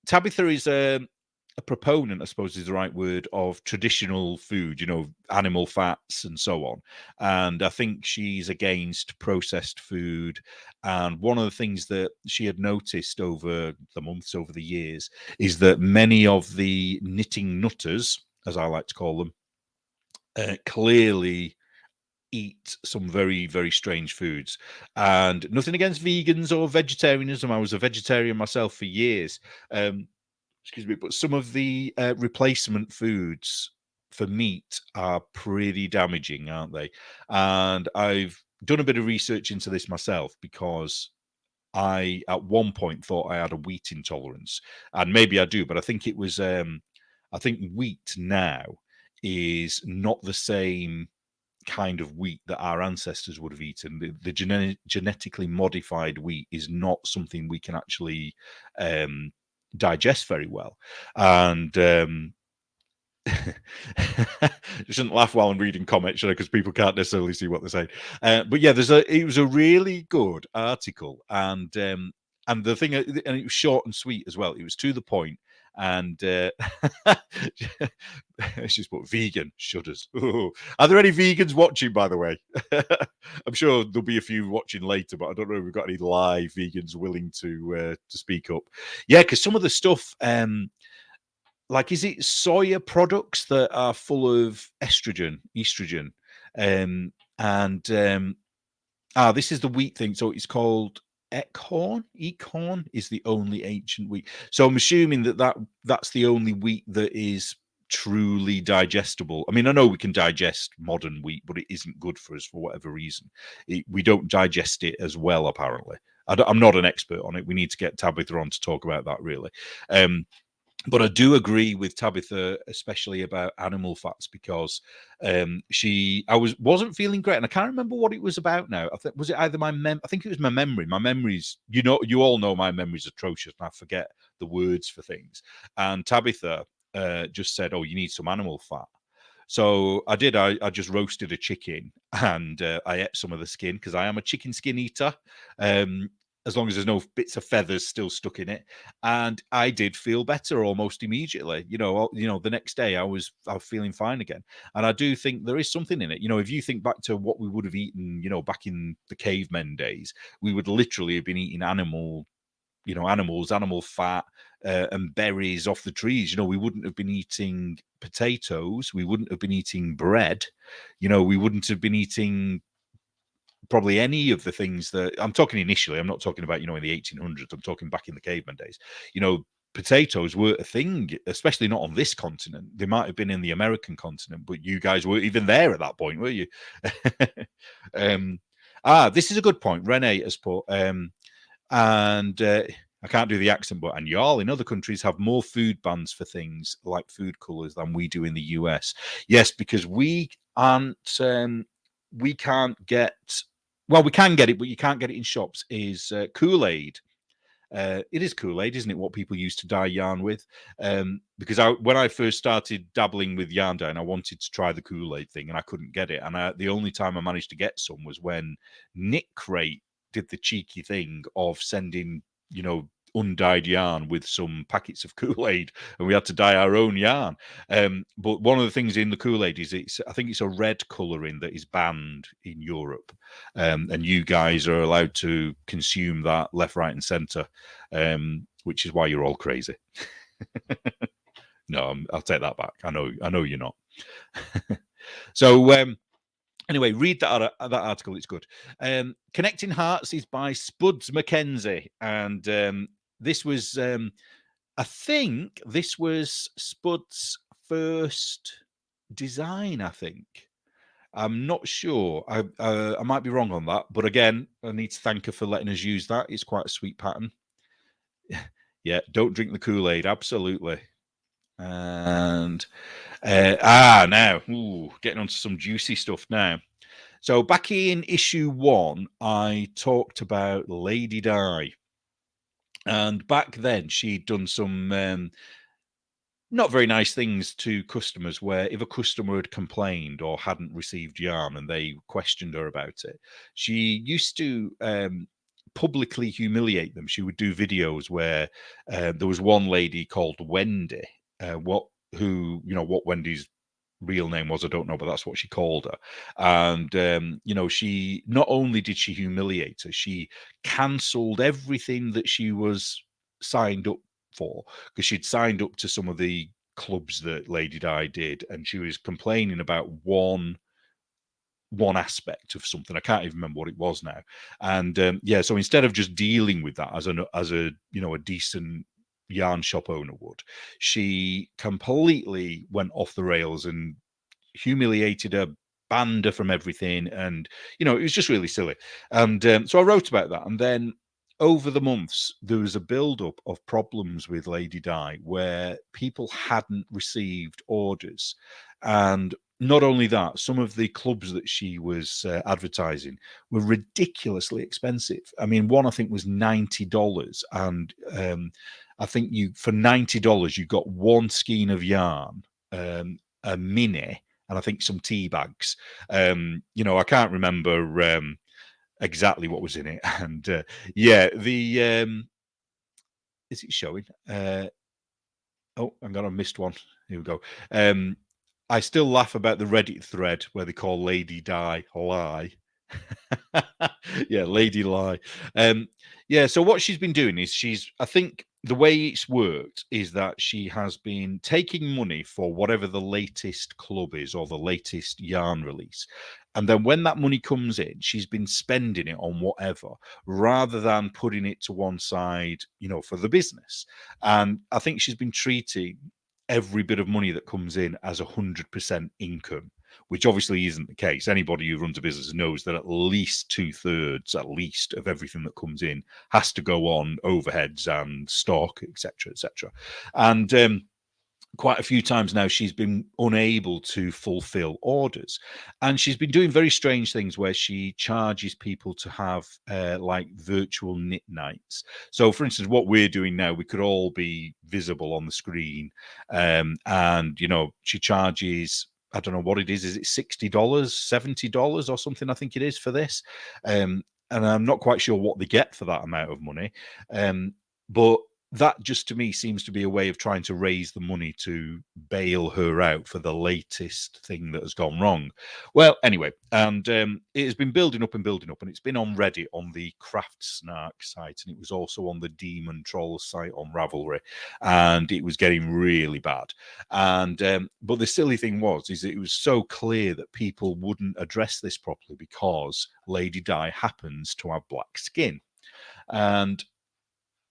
Tabitha is a proponent, I suppose is the right word, of traditional food, animal fats and so on. And I think she's against processed food. And one of the things that she had noticed over the months, over the years, is that many of the knitting nutters, as I like to call them, clearly eat some very, very strange foods. And nothing against vegans or vegetarianism. I was a vegetarian myself for years. Excuse me, but some of the replacement foods for meat are pretty damaging, aren't they? And I've done a bit of research into this myself because I, at one point, thought I had a wheat intolerance, and maybe I do, but I think it was, I think wheat now is not the same kind of wheat that our ancestors would have eaten. The genetically modified wheat is not something we can actually digest very well. And shouldn't laugh while I'm reading comments, should I? Because people can't necessarily see what they're saying. But yeah, it was a really good article, and the thing, and it was short and sweet as well. It was to the point, and she's put vegan shudders. Ooh. Are there any vegans watching, by the way? I'm sure there'll be a few watching later, but I don't know if we've got any live vegans willing to speak up. Yeah, because some of the stuff, like, is it soya products that are full of estrogen? This is the wheat thing. So it's called Eckhorn. Eckhorn is the only ancient wheat. So I'm assuming that's the only wheat that is truly digestible. I mean, I know we can digest modern wheat, but it isn't good for us for whatever reason. We don't digest it as well, apparently. I'm not an expert on it. We need to get Tabitha on to talk about that, really. But I do agree with Tabitha, especially about animal fats, because wasn't feeling great, and I can't remember what it was about now. Was it either I think it was my memory. My memories, you all know my memory's atrocious, and I forget the words for things. And Tabitha just said, "Oh, you need some animal fat." So I did. I just roasted a chicken, and I ate some of the skin because I am a chicken skin eater. As long as there's no bits of feathers still stuck in it, and I did feel better almost immediately. The next day I was feeling fine again, and I do think there is something in it. If you think back to what we would have eaten, back in the cavemen days, we would literally have been eating animal fat and berries off the trees. We wouldn't have been eating potatoes. We wouldn't have been eating bread. We wouldn't have been eating probably any of the things that I'm talking initially. I'm not talking about, in the 1800s. I'm talking back in the caveman days. Potatoes were a thing, especially not on this continent. They might have been in the American continent, but you guys weren't even there at that point, were you? This is a good point. Renee has put, I can't do the accent, but and y'all in other countries have more food bans for things like food colors than we do in the US. Yes, because we aren't, we can't get. Well, we can get it, but you can't get it in shops. Is Kool-Aid? It is Kool-Aid, isn't it? What people used to dye yarn with. Because when I first started dabbling with yarn dyeing, I wanted to try the Kool-Aid thing, and I couldn't get it. And the only time I managed to get some was when Knit Crate did the cheeky thing of sending, undyed yarn with some packets of Kool-Aid, and we had to dye our own yarn. But one of the things in the Kool-Aid is I think it's a red colouring that is banned in Europe, and you guys are allowed to consume that left, right, and centre, which is why you're all crazy. No, I'll take that back. I know you're not. So anyway, read that article. It's good. Connecting Hearts is by Spuds Mackenzie, and this was, I think, this was Spud's first design. I think. I'm not sure. I might be wrong on that, but again, I need to thank her for letting us use that. It's quite a sweet pattern. Yeah, don't drink the Kool-Aid. Absolutely. And now, getting onto some juicy stuff now. So back in issue 1, I talked about Lady Di, and back then she'd done some not very nice things to customers, where if a customer had complained or hadn't received yarn and they questioned her about it, she used to publicly humiliate them. She would do videos where there was one lady called Wendy, what Wendy's real name was, I don't know, but that's what she called her. And she not only did she humiliate her, she cancelled everything that she was signed up for, because she'd signed up to some of the clubs that Lady Di did, and she was complaining about one aspect of something. I can't even remember what it was now. And so instead of just dealing with that as a decent yarn shop owner would, she completely went off the rails and humiliated her, banned her from everything, and it was just really silly. And so I wrote about that, and then over the months there was a build-up of problems with Lady Di where people hadn't received orders. And not only that, some of the clubs that she was advertising were ridiculously expensive. I mean, one I think was $90, and I think for $90 you got one skein of yarn, a mini, and I think some tea bags. I can't remember exactly what was in it. And is it showing? Oh, hang on, I missed one. Here we go. I still laugh about the Reddit thread where they call Lady Di lie. Yeah, Lady Lie. So what she's been doing is I think the way it's worked is that she has been taking money for whatever the latest club is or the latest yarn release. And then when that money comes in, she's been spending it on whatever, rather than putting it to one side, for the business. And I think she's been treating every bit of money that comes in as 100% income, which obviously isn't the case. Anybody who runs a business knows that at least 2/3, at least, of everything that comes in has to go on overheads and stock, etc., etc. And quite a few times now she's been unable to fulfill orders, and she's been doing very strange things where she charges people to have like virtual knit nights. So for instance, what we're doing now, we could all be visible on the screen, and she charges, I don't know what it is it $60, $70 or something, I think it is, for this, and I'm not quite sure what they get for that amount of money, but that just to me seems to be a way of trying to raise the money to bail her out for the latest thing that has gone wrong. Well, anyway, and it has been building up, and it's been on Reddit on the Craft Snark site, and it was also on the Demon Troll site on Ravelry, and it was getting really bad. And but the silly thing is that it was so clear that people wouldn't address this properly because Lady Di happens to have black skin. And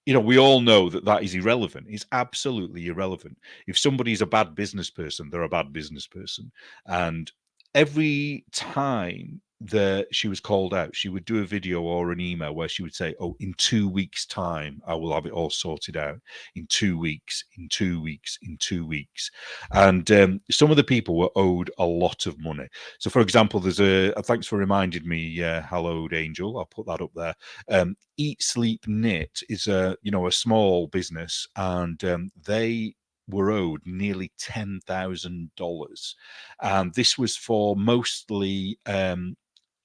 we all know that is irrelevant. It's absolutely irrelevant. If somebody's a bad business person, they're a bad business person. And every time that she was called out, she would do a video or an email where she would say, "Oh, in 2 weeks' time, I will have it all sorted out. In 2 weeks, in 2 weeks, in 2 weeks." And some of the people were owed a lot of money. So, for example, there's thanks for reminding me, Hallowed Angel. I'll put that up there. Eat Sleep Knit is a small business, and they were owed nearly $10,000, and this was for mostly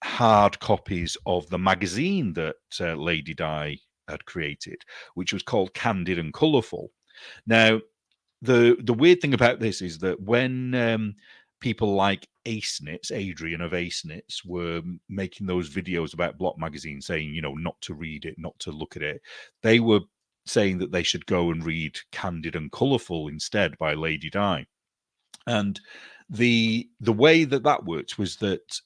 hard copies of the magazine that Lady Di had created, which was called Candid and Colourful. Now, the weird thing about this is that when people like AceNits, Adrian of AceNits, were making those videos about Block Magazine, saying, you know, not to read it, not to look at it, they were saying that they should go and read Candid and Colourful instead by Lady Di. And the way that worked was that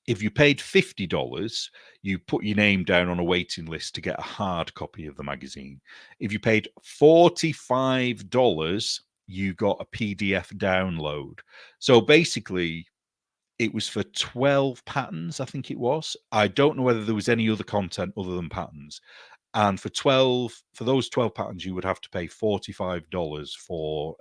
if you paid $50, you put your name down on a waiting list to get a hard copy of the magazine. If you paid $45, you got a PDF download. So basically, it was for 12 patterns, I think it was. I don't know whether there was any other content other than patterns. And for those 12 patterns, you would have to pay $45 for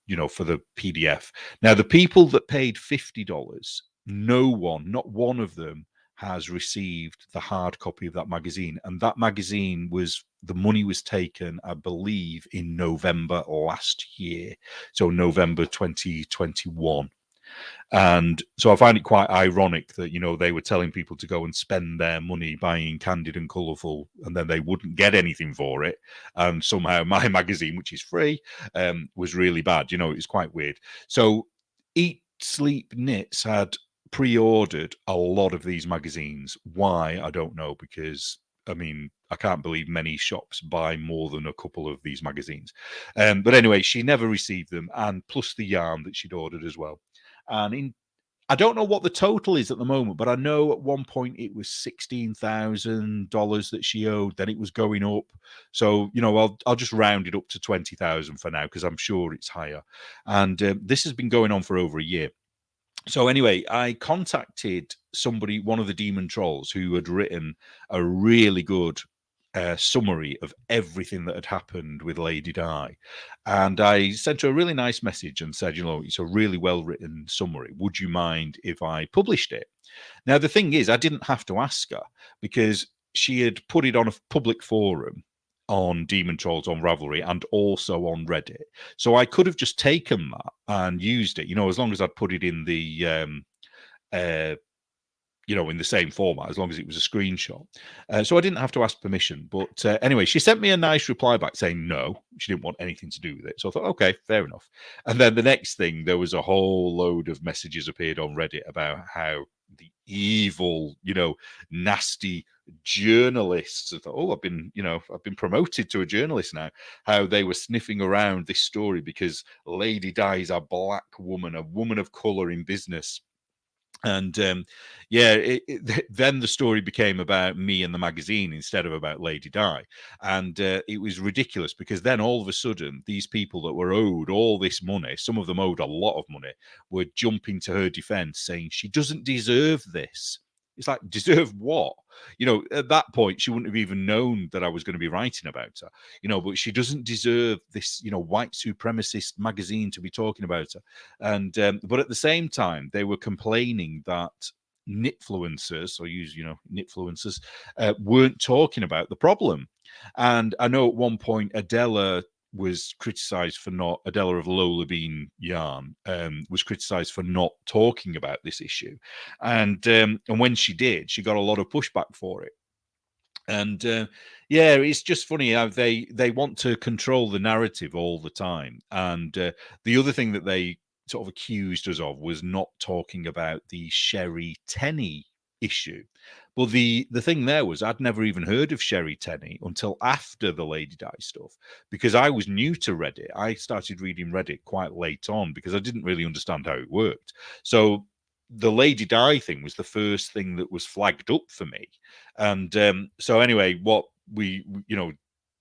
you know, for the PDF. Now, the people that paid $50, no one, not one of them, has received the hard copy of that magazine. And that magazine the money was taken, I believe, in November last year. So November 2021. And so I find it quite ironic that, you know, they were telling people to go and spend their money buying Candid and Colourful, and then they wouldn't get anything for it. And somehow my magazine, which is free, was really bad. You know, it was quite weird. So Eat, Sleep, Knits had pre-ordered a lot of these magazines. Why? I don't know, because I mean, I can't believe many shops buy more than a couple of these magazines. But anyway, she never received them, and plus the yarn that she'd ordered as well. And I don't know what the total is at the moment, but I know at one point it was $16,000 that she owed. Then it was going up. So, you know, I'll just round it up to 20,000 for now, because I'm sure it's higher. And this has been going on for over a year. So anyway, I contacted somebody, one of the Demon Trolls, who had written a really good summary of everything that had happened with Lady Di. And I sent her a really nice message and said, you know, it's a really well-written summary. Would you mind if I published it? Now, the thing is, I didn't have to ask her, because she had put it on a public forum on Demon Trolls on Ravelry and also on Reddit. So I could have just taken that and used it, you know, as long as I'd put it in the you know, in the same format, as long as it was a screenshot. So I didn't have to ask permission. But anyway, she sent me a nice reply back saying no, she didn't want anything to do with it. So I thought, okay, fair enough. And then the next thing, there was a whole load of messages appeared on Reddit about how the evil, you know, nasty journalists. I thought, oh, I've been promoted to a journalist now. How they were sniffing around this story because Lady Di is a black woman, a woman of color in business. And then the story became about me and the magazine instead of about Lady Di. And it was ridiculous, because then all of a sudden, these people that were owed all this money, some of them owed a lot of money, were jumping to her defense, saying she doesn't deserve this. It's like, deserve what? You know, at that point, she wouldn't have even known that I was going to be writing about her, you know, but she doesn't deserve this, you know, white supremacist magazine to be talking about her. And, but at the same time, they were complaining that knitfluencers, or use, you know, knitfluencers, weren't talking about the problem. And I know at one point, Adela was criticized for not, Adela of Lola Bean Yarn, was criticized for not talking about this issue. And when she did, she got a lot of pushback for it. And yeah, it's just funny how they want to control the narrative all the time. And the other thing that they sort of accused us of was not talking about the Sherry Tenney issue. Well, the thing there was, I'd never even heard of Sherry Tenney until after the Lady Di stuff, because I was new to Reddit. I started reading Reddit quite late on because I didn't really understand how it worked. So the Lady Di thing was the first thing that was flagged up for me. And so anyway, what we, you know,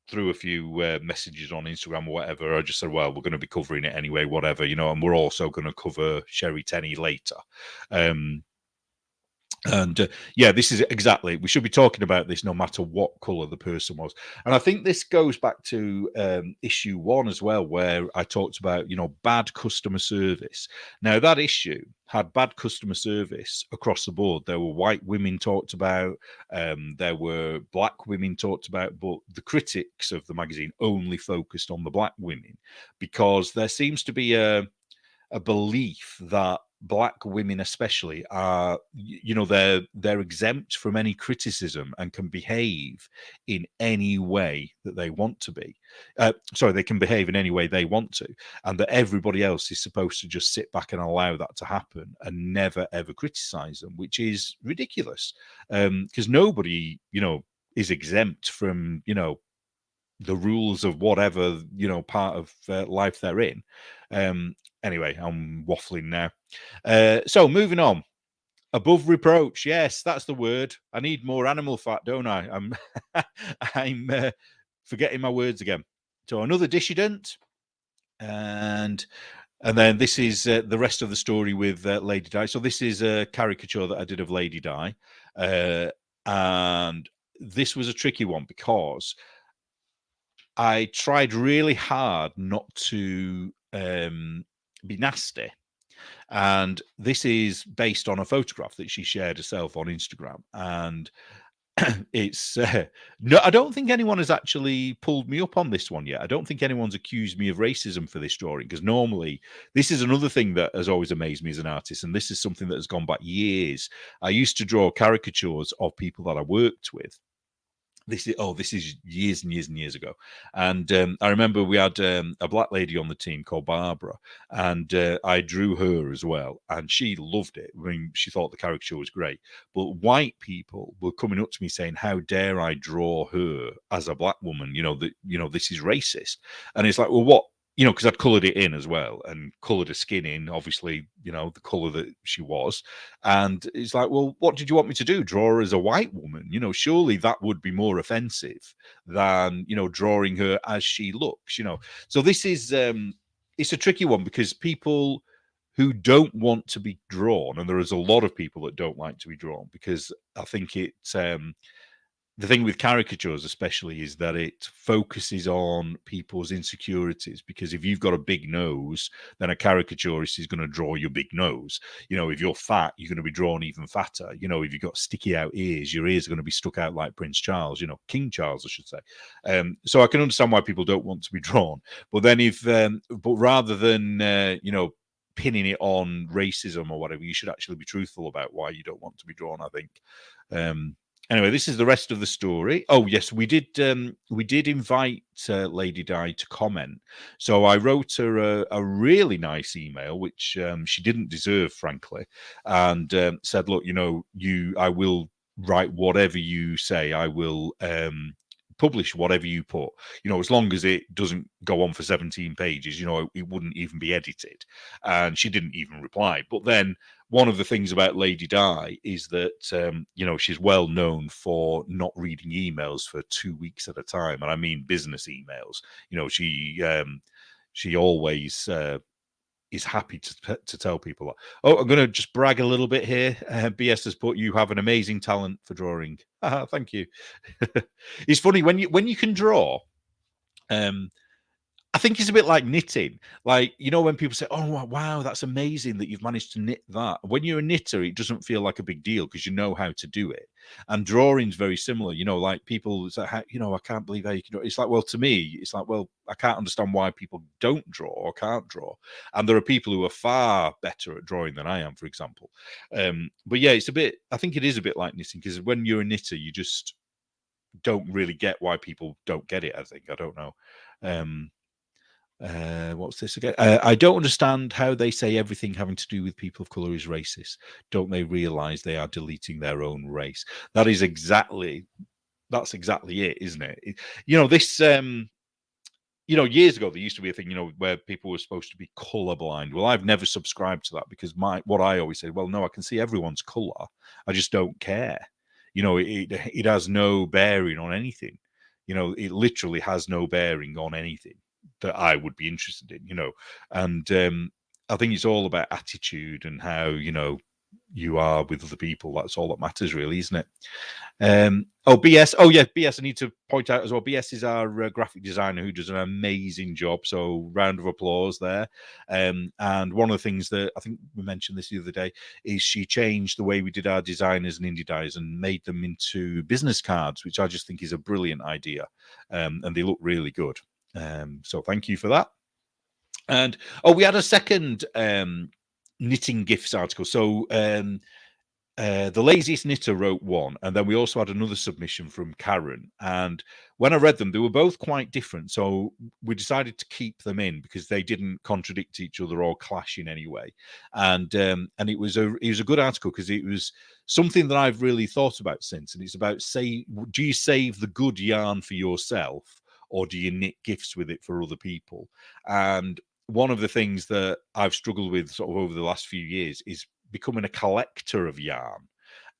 through a few messages on Instagram or whatever, I just said, well, we're going to be covering it anyway, whatever, you know, and we're also going to cover Sherry Tenney later. And yeah, this is exactly, we should be talking about this no matter what color the person was. And I think this goes back to issue 1 as well, where I talked about, you know, bad customer service. Now, that issue had bad customer service across the board. There were white women talked about, there were black women talked about, but the critics of the magazine only focused on the black women, because there seems to be a belief that black women especially are, you know, they're exempt from any criticism and can behave in any way that they want to be. Sorry, they can behave in any way they want to, and that everybody else is supposed to just sit back and allow that to happen and never ever criticize them, which is ridiculous. Because nobody, you know, is exempt from, you know, the rules of whatever, you know, part of life they're in. Anyway, I'm waffling now. So moving on. Above reproach. Yes, that's the word. I need more animal fat, don't I? I'm forgetting my words again. So another dissident, and then this is the rest of the story with Lady Di. So this is a caricature that I did of Lady Di, and this was a tricky one because I tried really hard not to be nasty. And this is based on a photograph that she shared herself on Instagram. And it's no, I don't think anyone has actually pulled me up on this one yet. I don't think anyone's accused me of racism for this drawing, because normally this is another thing that has always amazed me as an artist, and this is something that has gone back years. I used to draw caricatures of people that I worked with. This is years and years and years ago, and I remember we had a black lady on the team called Barbara, and I drew her as well, and she loved it. I mean, she thought the caricature was great. But white people were coming up to me saying, "How dare I draw her as a black woman? You know that, you know, this is racist." And it's like, well, what? You know, because I'd coloured it in as well and coloured her skin in, obviously, you know, the colour that she was. And it's like, well, what did you want me to do? Draw her as a white woman? You know, surely that would be more offensive than, you know, drawing her as she looks, you know. So this is, it's a tricky one because people who don't want to be drawn, and there is a lot of people that don't like to be drawn, because I think it, the thing with caricatures especially is that it focuses on people's insecurities, because if you've got a big nose, then a caricaturist is going to draw your big nose. You know, if you're fat, you're going to be drawn even fatter. You know, if you've got sticky out ears, your ears are going to be stuck out like Prince Charles, you know, King Charles, I should say. So I can understand why people don't want to be drawn. But then but rather than, you know, pinning it on racism or whatever, you should actually be truthful about why you don't want to be drawn, I think. Anyway, this is the rest of the story. Oh yes, we did invite Lady Di to comment. So I wrote her a really nice email, which she didn't deserve, frankly, and said, look, you know, I will write whatever you say. I will publish whatever you put, you know, as long as it doesn't go on for 17 pages, you know, it wouldn't even be edited. And she didn't even reply. But then one of the things about Lady Di is that, you know, she's well known for not reading emails for 2 weeks at a time. And I mean business emails. You know, she always is happy to tell people that. Oh, I'm going to just brag a little bit here. BS has put, you have an amazing talent for drawing. Thank you. It's funny when you can draw. I think it's a bit like knitting. Like, you know, when people say, oh, wow, that's amazing that you've managed to knit that. When you're a knitter, it doesn't feel like a big deal because you know how to do it. And drawing's very similar. You know, like people say, you know, I can't believe how you can draw. It's like, well, to me, it's like, well, I can't understand why people don't draw or can't draw. And there are people who are far better at drawing than I am, for example. But yeah, I think it is a bit like knitting, because when you're a knitter, you just don't really get why people don't get it, I think. I don't know. What's this again? I don't understand how they say everything having to do with people of color is racist. Don't they realize they are deleting their own race? That's exactly it, isn't it? You know, this, you know, years ago, there used to be a thing, you know, where people were supposed to be colorblind. Well, I've never subscribed to that, because what I always say, well, no, I can see everyone's color. I just don't care. You know, it has no bearing on anything. You know, it literally has no bearing on anything that I would be interested in, you know. And I think it's all about attitude and how, you know, you are with other people. That's all that matters, really, isn't it? BS. Oh yeah, BS. I need to point out as well, BS is our graphic designer who does an amazing job. So round of applause there. And one of the things that I think we mentioned this the other day is she changed the way we did our designers and indie dies and made them into business cards, which I just think is a brilliant idea. And they look really good. So thank you for that. And we had a second knitting gifts article. So the Laziest Knitter wrote one, and then we also had another submission from Karen. And when I read them, they were both quite different. So we decided to keep them in because they didn't contradict each other or clash in any way. And it was a good article because it was something that I've really thought about since. And it's about, do you save the good yarn for yourself, or do you knit gifts with it for other people? And one of the things that I've struggled with sort of over the last few years is becoming a collector of yarn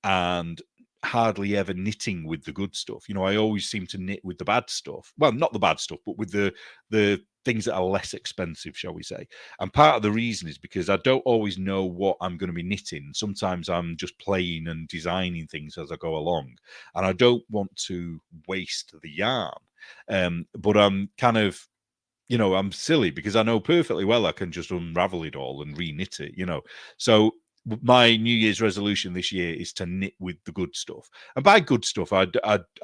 and hardly ever knitting with the good stuff. You know, I always seem to knit with the bad stuff. Well, not the bad stuff, but with the things that are less expensive, shall we say. And part of the reason is because I don't always know what I'm going to be knitting. Sometimes I'm just playing and designing things as I go along, and I don't want to waste the yarn. But I'm kind of, you know, I'm silly because I know perfectly well I can just unravel it all and re-knit it, you know. So my New Year's resolution this year is to knit with the good stuff. And by good stuff, I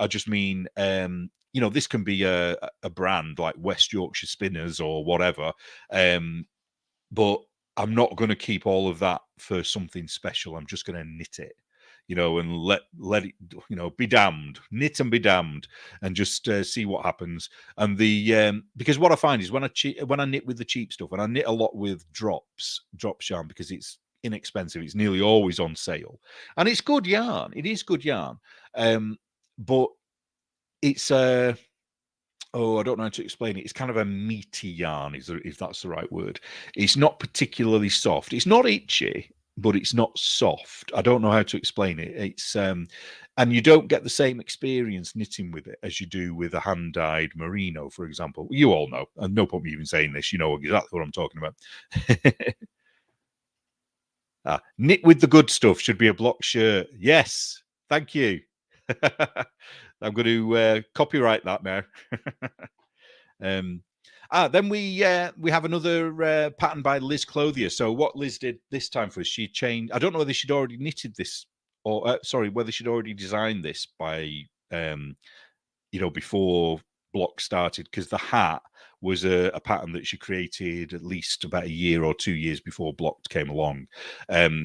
just mean, you know, this can be a brand like West Yorkshire Spinners or whatever. But I'm not going to keep all of that for something special. I'm just going to knit it, you know, and let it, you know, be damned, knit and be damned, and just see what happens. And because what I find is when I knit with the cheap stuff, and I knit a lot with drop yarn because it's inexpensive. It's nearly always on sale, and it's good yarn. It is good yarn, but it's oh, I don't know how to explain it. It's kind of a meaty yarn, if that's the right word. It's not particularly soft. It's not itchy, but it's not soft. I don't know how to explain it. It's and you don't get the same experience knitting with it as you do with a hand-dyed merino, for example. You all know, and no point me even saying this. You know exactly what I'm talking about. Knit with the good stuff should be a block shirt. Yes, thank you. I'm going to copyright that now. Then we have another pattern by Liz Clothier. So what Liz did this time for us, she changed. I don't know whether she'd already knitted this, or whether she'd already designed this by you know, before Block started, because the hat was a pattern that she created at least about a year or 2 years before Block came along.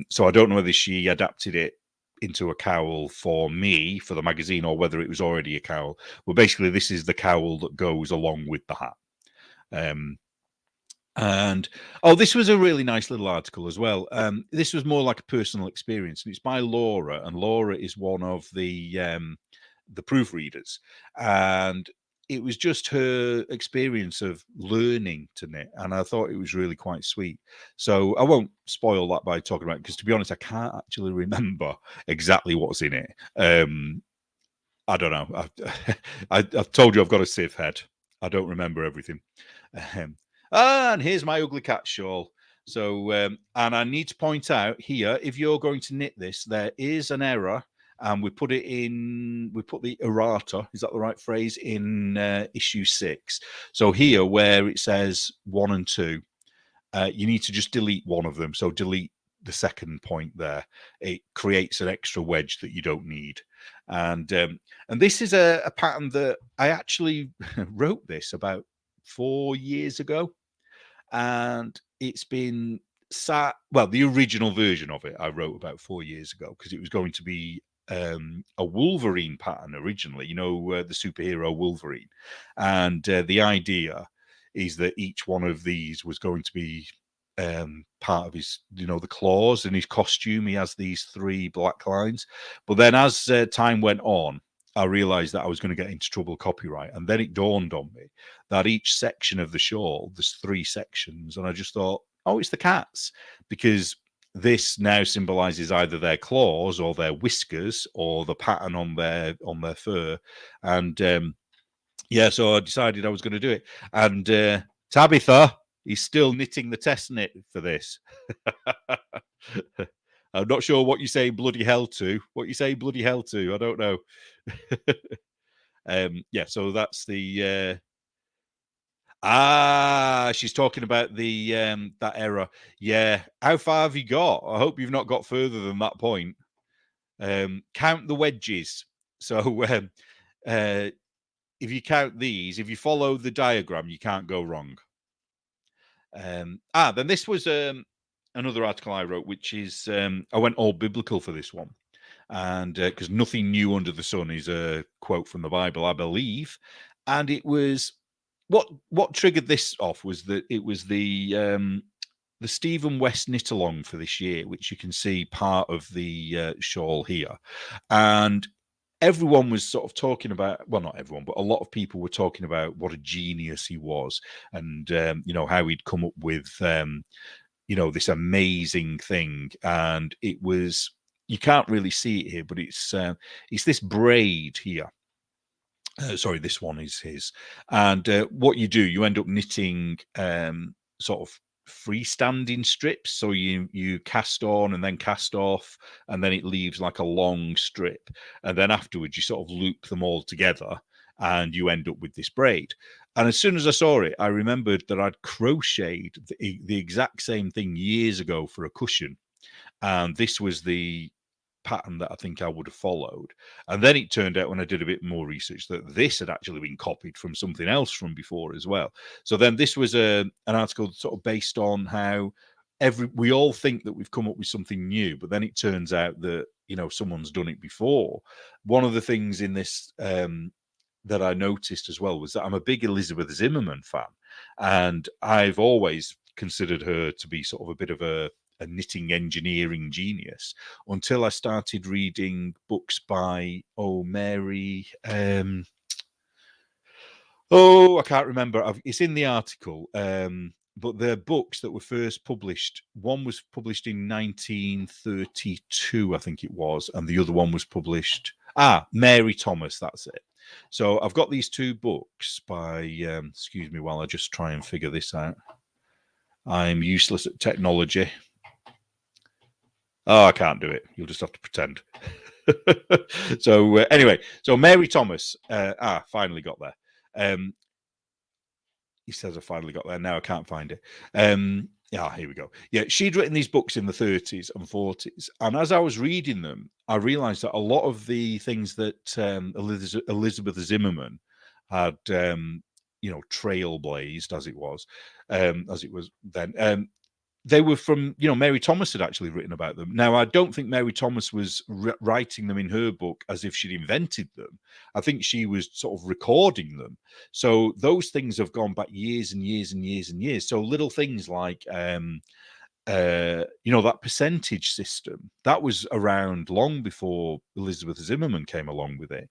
So I don't know whether she adapted it into a cowl for me for the magazine or whether it was already a cowl. Well, basically, this is the cowl that goes along with the hat. And this was a really nice little article as well. This was more like a personal experience, and it's by Laura, and Laura is one of the proofreaders, and it was just her experience of learning to knit, and I thought it was really quite sweet. So I won't spoil that by talking about it, because to be honest, I can't actually remember exactly what's in it. I don't know. I've told you I've got a sieve head. I don't remember everything. And here's my ugly cat shawl. So, and I need to point out here, if you're going to knit this, there is an error, and we put the errata, is that the right phrase, in issue 6. So here, where it says 1 and 2, you need to just delete one of them. So delete the second point there. It creates an extra wedge that you don't need. And this is a pattern that I actually wrote this about 4 years ago, and it's been the original version of it I wrote about 4 years ago, because it was going to be a Wolverine pattern originally, you know, the superhero Wolverine. And the idea is that each one of these was going to be part of his, you know, the claws and his costume. He has these 3 black lines. But then as time went on, I realized that I was going to get into trouble copyright. And then it dawned on me that each section of the shawl, there's 3 sections. And I just thought, oh, it's the cats, because this now symbolizes either their claws or their whiskers or the pattern on their fur. And yeah, so I decided I was going to do it. And Tabitha is still knitting the test knit for this. I'm not sure what you say bloody hell to. What you say bloody hell to? I don't know. Yeah, so that's the she's talking about the that error. Yeah. How far have you got? I hope you've not got further than that point. Count the wedges. So if you count these, if you follow the diagram, you can't go wrong. Then this was another article I wrote, which is I went all biblical for this one, and because nothing new under the sun is a quote from the Bible, I believe, and it was what triggered this off was that it was the Stephen West knit along for this year, which you can see part of the shawl here, and everyone was sort of talking about, well, not everyone, but a lot of people were talking about what a genius he was, and how he'd come up with this amazing thing, and it was, you can't really see it here, but it's this braid here. Sorry, this one is his. And what you do, you end up knitting sort of freestanding strips. So you cast on and then cast off, and then it leaves like a long strip. And then afterwards, you sort of loop them all together, and you end up with this braid. And as soon as I saw it, I remembered that I'd crocheted the exact same thing years ago for a cushion. And this was the pattern that I think I would have followed. And then it turned out, when I did a bit more research, that this had actually been copied from something else from before as well. So then this was an article sort of based on how we all think that we've come up with something new, but then it turns out that someone's done it before. One of the things in this that I noticed as well was that I'm a big Elizabeth Zimmerman fan, and I've always considered her to be sort of a bit of a knitting engineering genius, until I started reading books by Mary. I can't remember. It's in the article. But they're books that were first published. One was published in 1932, I think it was, and the other one was published. Mary Thomas, that's it. So I've got these two books by. Excuse me while I just try and figure this out. I'm useless at technology. Oh, I can't do it. You'll just have to pretend. So anyway, so Mary Thomas. Finally got there. He says I finally got there. Now I can't find it. Here we go. Yeah, she'd written these books in the 30s and 40s. And as I was reading them, I realized that a lot of the things that Elizabeth Zimmerman had, trailblazed, as it was then, they were from, Mary Thomas had actually written about them. Now, I don't think Mary Thomas was writing them in her book as if she'd invented them. I think she was sort of recording them. So those things have gone back years and years and years and years. So little things like, that percentage system, that was around long before Elizabeth Zimmerman came along with it.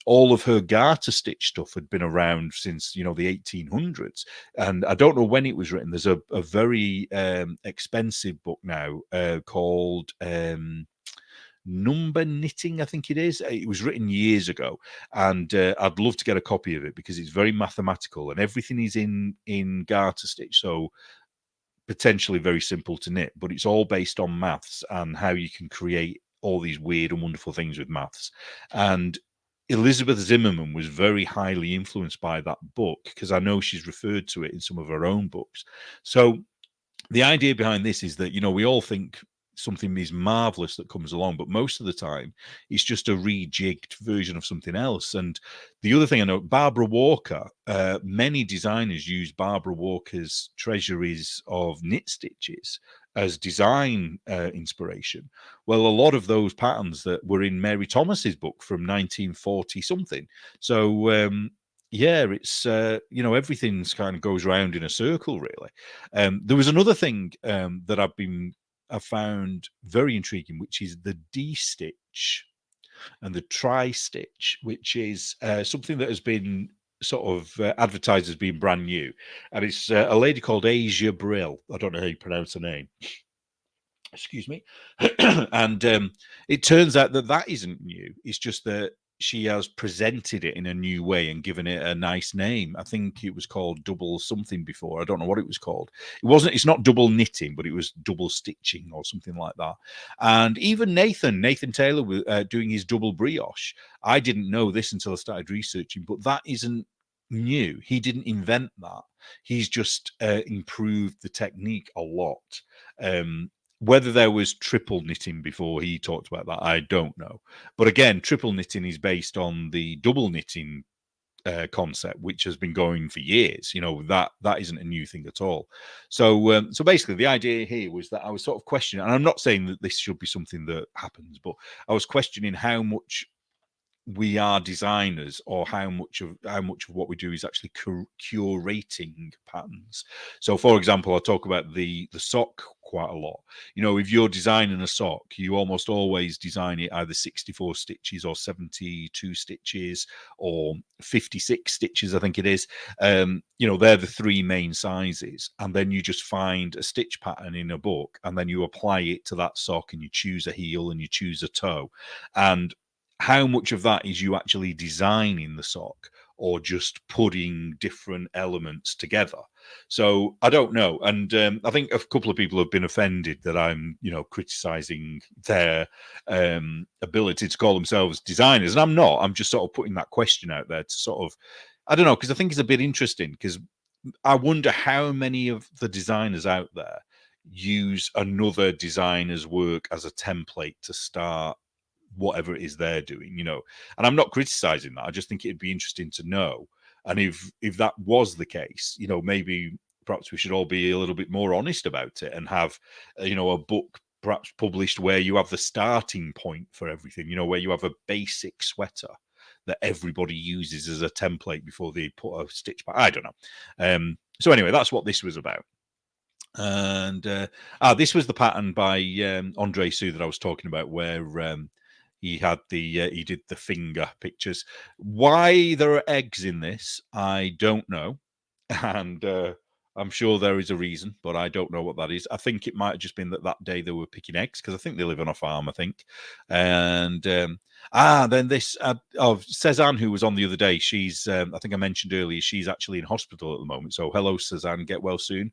All of her garter stitch stuff had been around since, the 1800s. And I don't know when it was written. There's a very expensive book now called Number Knitting, I think it is. It was written years ago, and I'd love to get a copy of it because it's very mathematical and everything is in garter stitch. So potentially very simple to knit, but it's all based on maths and how you can create all these weird and wonderful things with maths. And Elizabeth Zimmerman was very highly influenced by that book, because I know she's referred to it in some of her own books. So the idea behind this is that, we all think something is marvelous that comes along, but most of the time it's just a rejigged version of something else. And the other thing I know, Barbara Walker, many designers use Barbara Walker's Treasuries of Knit Stitches as design inspiration. Well, a lot of those patterns that were in Mary Thomas's book from 1940 something. So it's everything's kind of goes around in a circle, really. There was another thing that I found very intriguing, which is the D-stitch and the tri-stitch, which is something that has been sort of advertised as being brand new. And it's a lady called Asia Brill. I don't know how you pronounce her name. Excuse me. And it turns out that isn't new. It's just that she has presented it in a new way and given it a nice name. I think it was called double something before. I don't know what it was called. It's not double knitting, but it was double stitching or something like that. And even Nathan Taylor was doing his double brioche. I didn't know this until I started researching, but that isn't new. He didn't invent that. He's just improved the technique a lot. Whether there was triple knitting before he talked about that, I don't know. But again, triple knitting is based on the double knitting concept, which has been going for years. You know, that isn't a new thing at all. So basically, the idea here was that I was sort of questioning, and I'm not saying that this should be something that happens, but I was questioning how much we are designers, or how much of what we do is actually curating patterns. So for example, I talk about the sock quite a lot. You know, if you're designing a sock, you almost always design it either 64 stitches or 72 stitches or 56 stitches, I think it is. You know, they're the three main sizes, and then you just find a stitch pattern in a book, and then you apply it to that sock, and you choose a heel and you choose a toe. And how much of that is you actually designing the sock, or just putting different elements together? So I don't know. And I think a couple of people have been offended that I'm, you know, criticizing their ability to call themselves designers. And I'm not. I'm just sort of putting that question out there to sort of, I don't know, because I think it's a bit interesting, because I wonder how many of the designers out there use another designer's work as a template to start whatever it is they're doing, you know. And I'm not criticizing that. I just think it'd be interesting to know. And if that was the case, you know, maybe perhaps we should all be a little bit more honest about it, and have, you know, a book perhaps published where you have the starting point for everything, you know, where you have a basic sweater that everybody uses as a template before they put a stitch back. I don't know. So anyway, that's what this was about. And this was the pattern by Andre Sue that I was talking about, where he had he did the finger pictures. Why there are eggs in this, I don't know, and I'm sure there is a reason, but I don't know what that is. I think it might have just been that day they were picking eggs, because I think they live on a farm, I think. And then this Cezanne, who was on the other day, she's I think I mentioned earlier, she's actually in hospital at the moment. So hello, Cezanne, get well soon.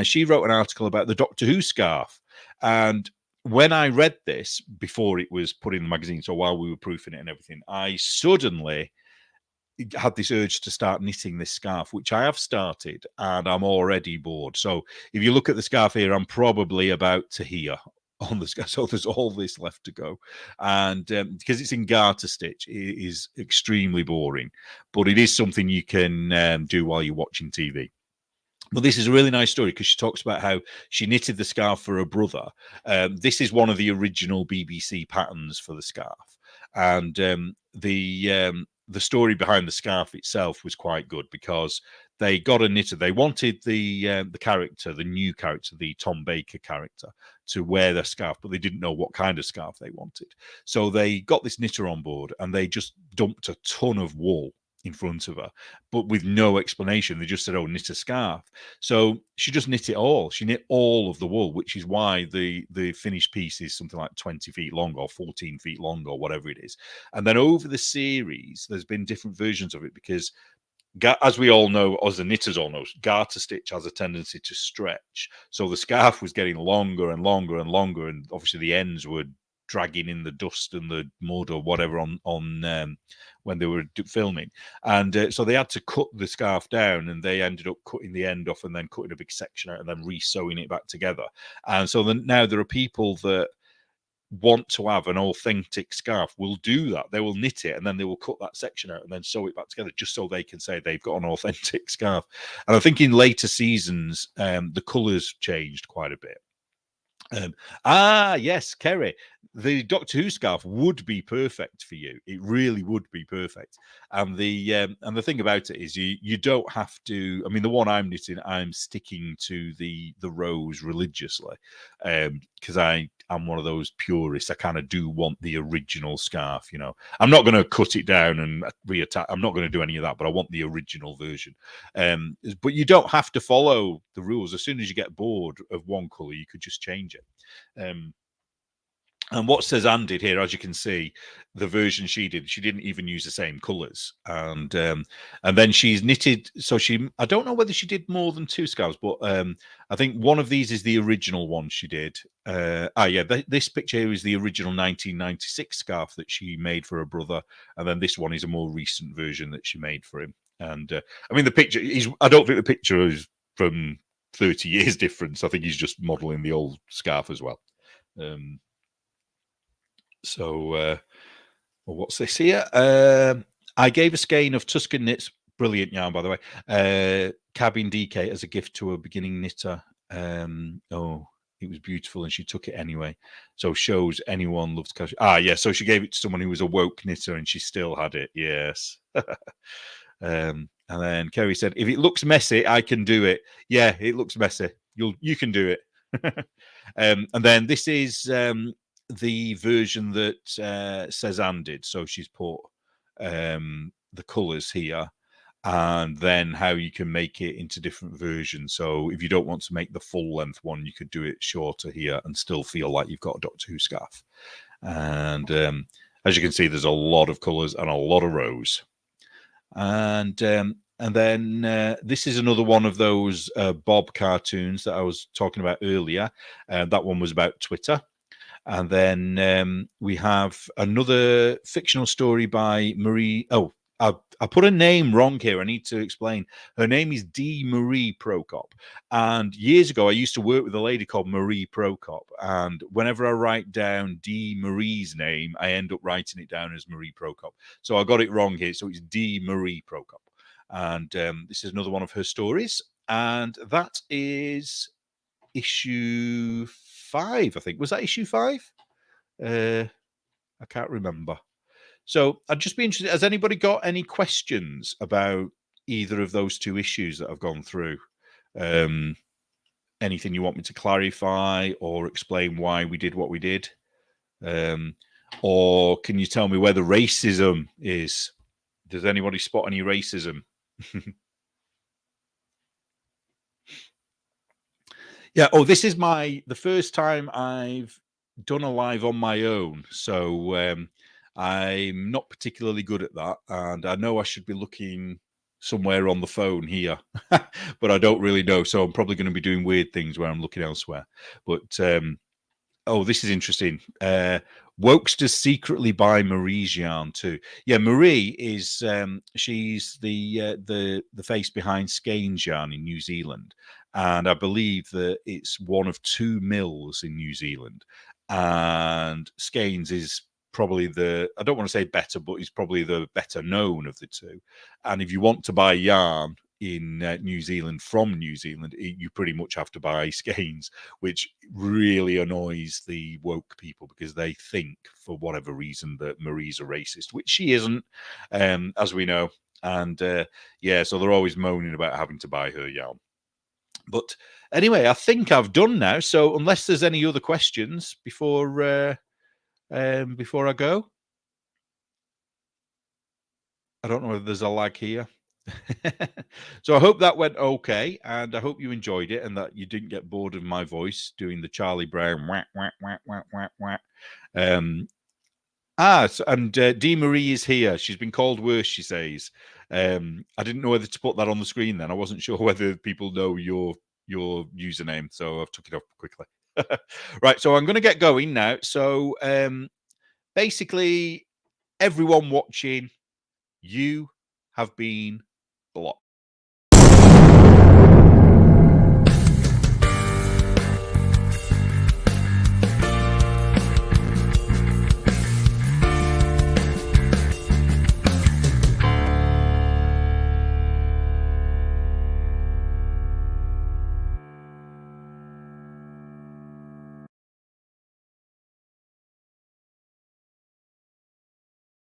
She wrote an article about the Doctor Who scarf, and when I read this before it was put in the magazine, so while we were proofing it and everything, I suddenly had this urge to start knitting this scarf, which I have started, and I'm already bored. So if you look at the scarf here, I'm probably about to here on the scarf. So there's all this left to go. And because it's in garter stitch, it is extremely boring, but it is something you can do while you're watching TV. But this is a really nice story, because she talks about how she knitted the scarf for her brother. This is one of the original BBC patterns for the scarf, and the story behind the scarf itself was quite good, because they got a knitter. They wanted the character, the new character, the Tom Baker character, to wear their scarf, but they didn't know what kind of scarf they wanted. So they got this knitter on board, and they just dumped a ton of wool in front of her, but with no explanation. They just said, "Oh, knit a scarf." So she just knit it all. She knit all of the wool, which is why the finished piece is something like 20 feet long or 14 feet long or whatever it is. And then over the series, there's been different versions of it, because as we all know, as the knitters all know, garter stitch has a tendency to stretch. So the scarf was getting longer and longer and longer, and obviously the ends were dragging in the dust and the mud or whatever on when they were filming. And so they had to cut the scarf down, and they ended up cutting the end off and then cutting a big section out and then re-sewing it back together. And so now there are people that want to have an authentic scarf will do that. They will knit it, and then they will cut that section out and then sew it back together, just so they can say they've got an authentic scarf. And I think in later seasons, the colors changed quite a bit. Yes, Kerry, the Doctor Who scarf would be perfect for you. It really would be perfect. And the thing about it is you don't have to. I mean, the one I'm knitting, I'm sticking to the rose religiously, because I'm one of those purists. I kind of do want the original scarf. You know, I'm not going to cut it down and reattach. I'm not going to do any of that, but I want the original version. But you don't have to follow the rules. As soon as you get bored of one color, you could just change it. And what Cezanne did here, as you can see, the version she did, she didn't even use the same colors. And then she's knitted. So I don't know whether she did more than two scarves, but I think one of these is the original one she did. This picture here is the original 1996 scarf that she made for her brother, and then this one is a more recent version that she made for him. And I mean, the picture I don't think the picture is from 30 years difference. I think he's just modeling the old scarf as well. So what's this here? I gave a skein of Tuscan knits, brilliant yarn, by the way, cabin DK as a gift to a beginning knitter. Oh, it was beautiful, and she took it anyway. So shows anyone loves casual. Yeah. So she gave it to someone who was a woke knitter, and she still had it. Yes. And then Kerry said, "If it looks messy, I can do it." Yeah, it looks messy. You can do it. And then this is the version that Cezanne did. So she's put the colors here, and then how you can make it into different versions. So if you don't want to make the full length one, you could do it shorter here and still feel like you've got a Doctor Who scarf. And as you can see, there's a lot of colors and a lot of rows. And then this is another one of those Bob cartoons that I was talking about earlier. That one was about Twitter. And then we have another fictional story by Marie. Oh, I put a name wrong here. I need to explain. Her name is D. Marie Prokop. And years ago, I used to work with a lady called Marie Prokop. And whenever I write down D. Marie's name, I end up writing it down as Marie Prokop. So I got it wrong here. So it's D. Marie Prokop. And this is another one of her stories. And that is issue 5, I think. Was that issue 5? I can't remember. So I'd just be interested, has anybody got any questions about either of those 2 issues that I've gone through? Anything you want me to clarify or explain why we did what we did? Or can you tell me where the racism is? Does anybody spot any racism? Yeah. Oh, this is the first time I've done a live on my own. So I'm not particularly good at that. And I know I should be looking somewhere on the phone here, but I don't really know. So I'm probably going to be doing weird things where I'm looking elsewhere. But oh, this is interesting. Wokesters secretly buy Marie's yarn too. Yeah, Marie is she's the face behind Skeins yarn in New Zealand, and I believe that it's one of 2 mills in New Zealand. And Skeins is probably I don't want to say better, but he's probably the better known of the 2. And if you want to buy yarn in New Zealand from New Zealand, you pretty much have to buy Skeins, which really annoys the woke people because they think for whatever reason that Marie's a racist, which she isn't, as we know. And yeah, so they're always moaning about having to buy her yarn. But anyway, I think I've done now. So unless there's any other questions before I go, I don't know whether there's a lag here. So I hope that went okay, and I hope you enjoyed it and that you didn't get bored of my voice doing the Charlie Brown whack whack whack whack whack whack. And Dee Marie is here. She's been called worse, she says. I didn't know whether to put that on the screen then. I wasn't sure whether people know your username, so I've took it off quickly. Right, so I'm going to get going now. So basically, everyone watching, you have been blocked.